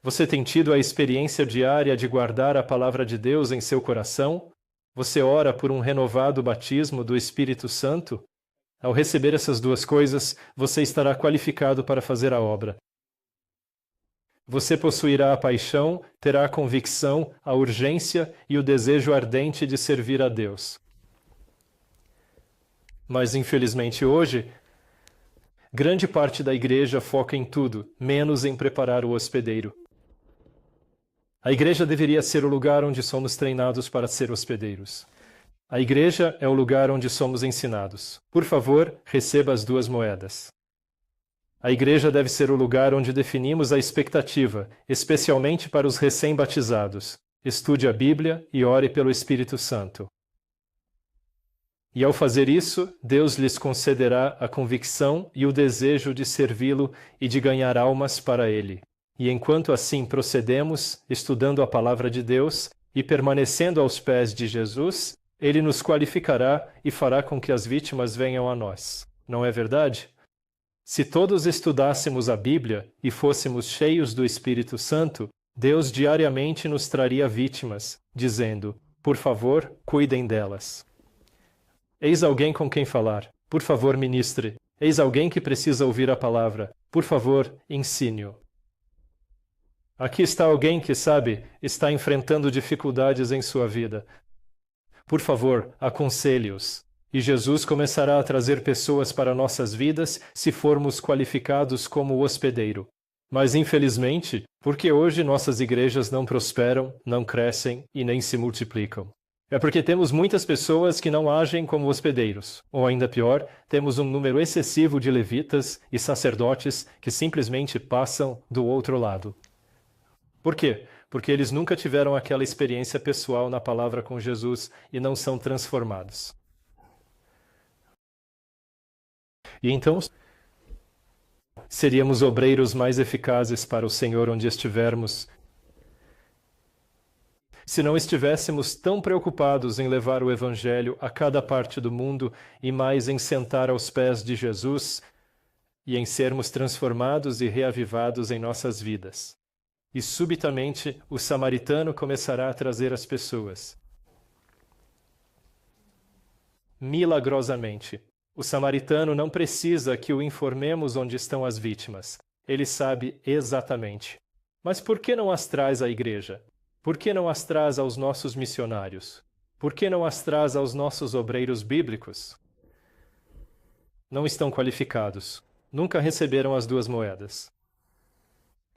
Você tem tido a experiência diária de guardar a Palavra de Deus em seu coração? Você ora por um renovado batismo do Espírito Santo? Ao receber essas 2 coisas, você estará qualificado para fazer a obra. Você possuirá a paixão, terá a convicção, a urgência e o desejo ardente de servir a Deus. Mas, infelizmente, hoje, grande parte da igreja foca em tudo, menos em preparar o hospedeiro. A igreja deveria ser o lugar onde somos treinados para ser hospedeiros. A igreja é o lugar onde somos ensinados. Por favor, receba as 2 moedas. A igreja deve ser o lugar onde definimos a expectativa, especialmente para os recém-batizados. Estude a Bíblia e ore pelo Espírito Santo. E ao fazer isso, Deus lhes concederá a convicção e o desejo de servi-lo e de ganhar almas para Ele. E enquanto assim procedemos, estudando a Palavra de Deus e permanecendo aos pés de Jesus, Ele nos qualificará e fará com que as vítimas venham a nós. Não é verdade? Se todos estudássemos a Bíblia e fôssemos cheios do Espírito Santo, Deus diariamente nos traria vítimas, dizendo, por favor, cuidem delas. Eis alguém com quem falar. Por favor, ministre. Eis alguém que precisa ouvir a palavra. Por favor, ensine-o. Aqui está alguém que, sabe, está enfrentando dificuldades em sua vida. Por favor, aconselhe-os. E Jesus começará a trazer pessoas para nossas vidas se formos qualificados como hospedeiro. Mas, infelizmente, porque hoje nossas igrejas não prosperam, não crescem e nem se multiplicam. É porque temos muitas pessoas que não agem como hospedeiros. Ou ainda pior, temos um número excessivo de levitas e sacerdotes que simplesmente passam do outro lado. Por quê? Porque eles nunca tiveram aquela experiência pessoal na palavra com Jesus e não são transformados. E então, seríamos obreiros mais eficazes para o Senhor onde estivermos. Se não estivéssemos tão preocupados em levar o Evangelho a cada parte do mundo e mais em sentar aos pés de Jesus e em sermos transformados e reavivados em nossas vidas. E subitamente o samaritano começará a trazer as pessoas. Milagrosamente, o samaritano não precisa que o informemos onde estão as vítimas. Ele sabe exatamente. Mas por que não as traz à igreja? Por que não as traz aos nossos missionários? Por que não as traz aos nossos obreiros bíblicos? Não estão qualificados. Nunca receberam as 2 moedas.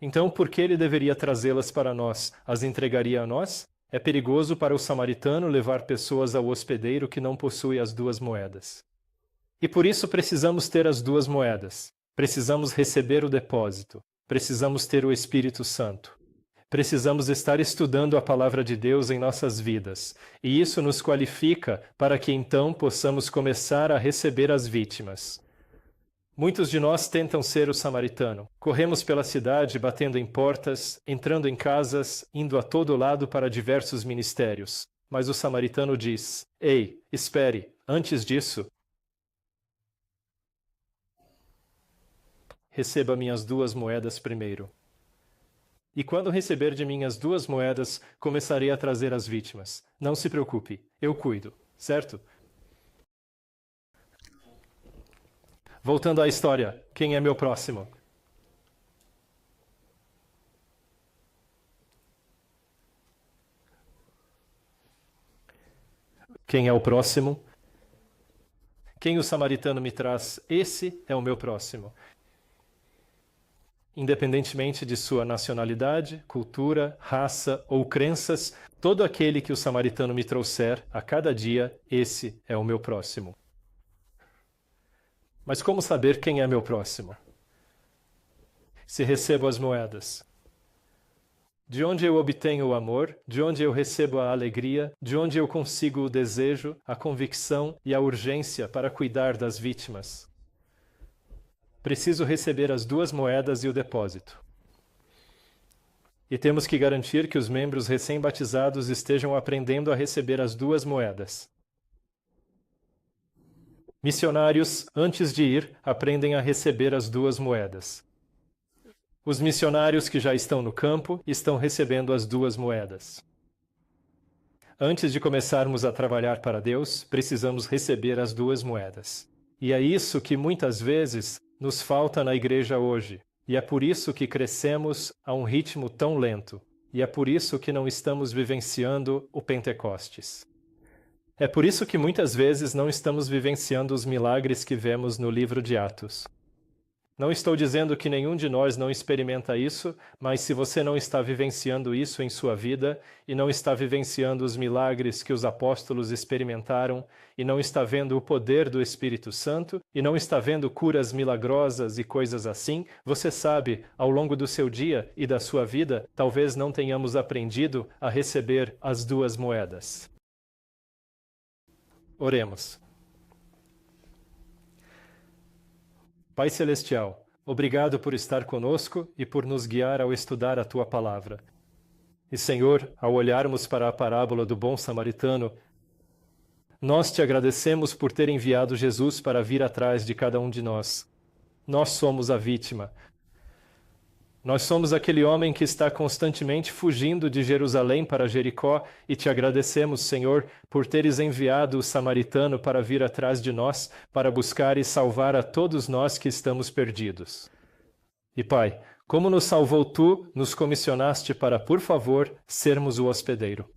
Então, por que ele deveria trazê-las para nós? As entregaria a nós? É perigoso para o samaritano levar pessoas ao hospedeiro que não possui as 2 moedas. E por isso precisamos ter as 2 moedas. Precisamos receber o depósito. Precisamos ter o Espírito Santo. Precisamos estar estudando a Palavra de Deus em nossas vidas. E isso nos qualifica para que então possamos começar a receber as vítimas. Muitos de nós tentam ser o samaritano. Corremos pela cidade, batendo em portas, entrando em casas, indo a todo lado para diversos ministérios. Mas o samaritano diz: Ei, espere, antes disso, receba minhas 2 moedas primeiro. E quando receber de mim as 2 moedas, começarei a trazer as vítimas. Não se preocupe, eu cuido, certo? Voltando à história, quem é meu próximo? Quem é o próximo? Quem o samaritano me traz? Esse é o meu próximo. Independentemente de sua nacionalidade, cultura, raça ou crenças, todo aquele que o samaritano me trouxer a cada dia, esse é o meu próximo. Mas como saber quem é meu próximo? Se recebo as moedas. De onde eu obtenho o amor, de onde eu recebo a alegria, de onde eu consigo o desejo, a convicção e a urgência para cuidar das vítimas. Preciso receber as 2 moedas e o depósito. E temos que garantir que os membros recém-batizados estejam aprendendo a receber as 2 moedas. Missionários, antes de ir, aprendem a receber as 2 moedas. Os missionários que já estão no campo estão recebendo as 2 moedas. Antes de começarmos a trabalhar para Deus, precisamos receber as 2 moedas. E é isso que muitas vezes nos falta na igreja hoje. E é por isso que crescemos a um ritmo tão lento. E é por isso que não estamos vivenciando o Pentecostes. É por isso que muitas vezes não estamos vivenciando os milagres que vemos no livro de Atos. Não estou dizendo que nenhum de nós não experimenta isso, mas se você não está vivenciando isso em sua vida e não está vivenciando os milagres que os apóstolos experimentaram e não está vendo o poder do Espírito Santo e não está vendo curas milagrosas e coisas assim, você sabe, ao longo do seu dia e da sua vida, talvez não tenhamos aprendido a receber as 2 moedas. Oremos. Pai Celestial, obrigado por estar conosco e por nos guiar ao estudar a Tua Palavra. E, Senhor, ao olharmos para a parábola do bom samaritano, nós te agradecemos por ter enviado Jesus para vir atrás de cada um de nós. Nós somos a vítima. Nós somos aquele homem que está constantemente fugindo de Jerusalém para Jericó e te agradecemos, Senhor, por teres enviado o samaritano para vir atrás de nós, para buscar e salvar a todos nós que estamos perdidos. E, Pai, como nos salvou Tu, nos comissionaste para, por favor, sermos o hospedeiro.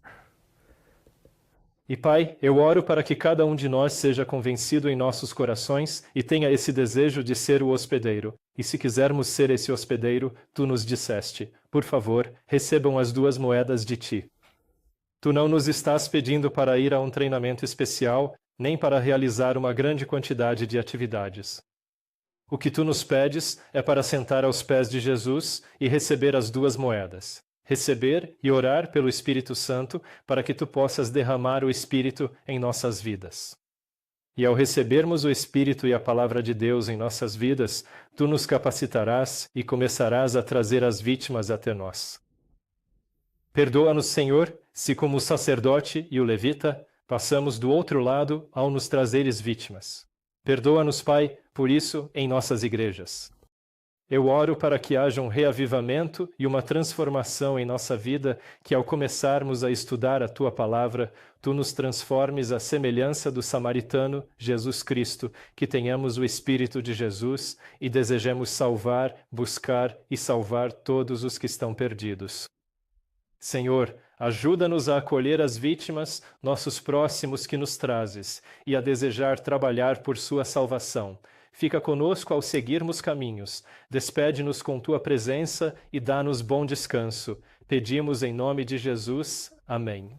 E, Pai, eu oro para que cada um de nós seja convencido em nossos corações e tenha esse desejo de ser o hospedeiro. E se quisermos ser esse hospedeiro, Tu nos disseste, por favor, recebam as 2 moedas de Ti. Tu não nos estás pedindo para ir a um treinamento especial, nem para realizar uma grande quantidade de atividades. O que Tu nos pedes é para sentar aos pés de Jesus e receber as 2 moedas. Receber e orar pelo Espírito Santo para que Tu possas derramar o Espírito em nossas vidas. E ao recebermos o Espírito e a Palavra de Deus em nossas vidas, Tu nos capacitarás e começarás a trazer as vítimas até nós. Perdoa-nos, Senhor, se como o sacerdote e o levita, passamos do outro lado ao nos trazeres vítimas. Perdoa-nos, Pai, por isso em nossas igrejas. Eu oro para que haja um reavivamento e uma transformação em nossa vida, que ao começarmos a estudar a Tua Palavra, Tu nos transformes à semelhança do samaritano Jesus Cristo, que tenhamos o Espírito de Jesus e desejemos salvar, buscar e salvar todos os que estão perdidos. Senhor, ajuda-nos a acolher as vítimas, nossos próximos que nos trazes, e a desejar trabalhar por sua salvação. Fica conosco ao seguirmos caminhos. Despede-nos com Tua presença e dá-nos bom descanso. Pedimos em nome de Jesus. Amém.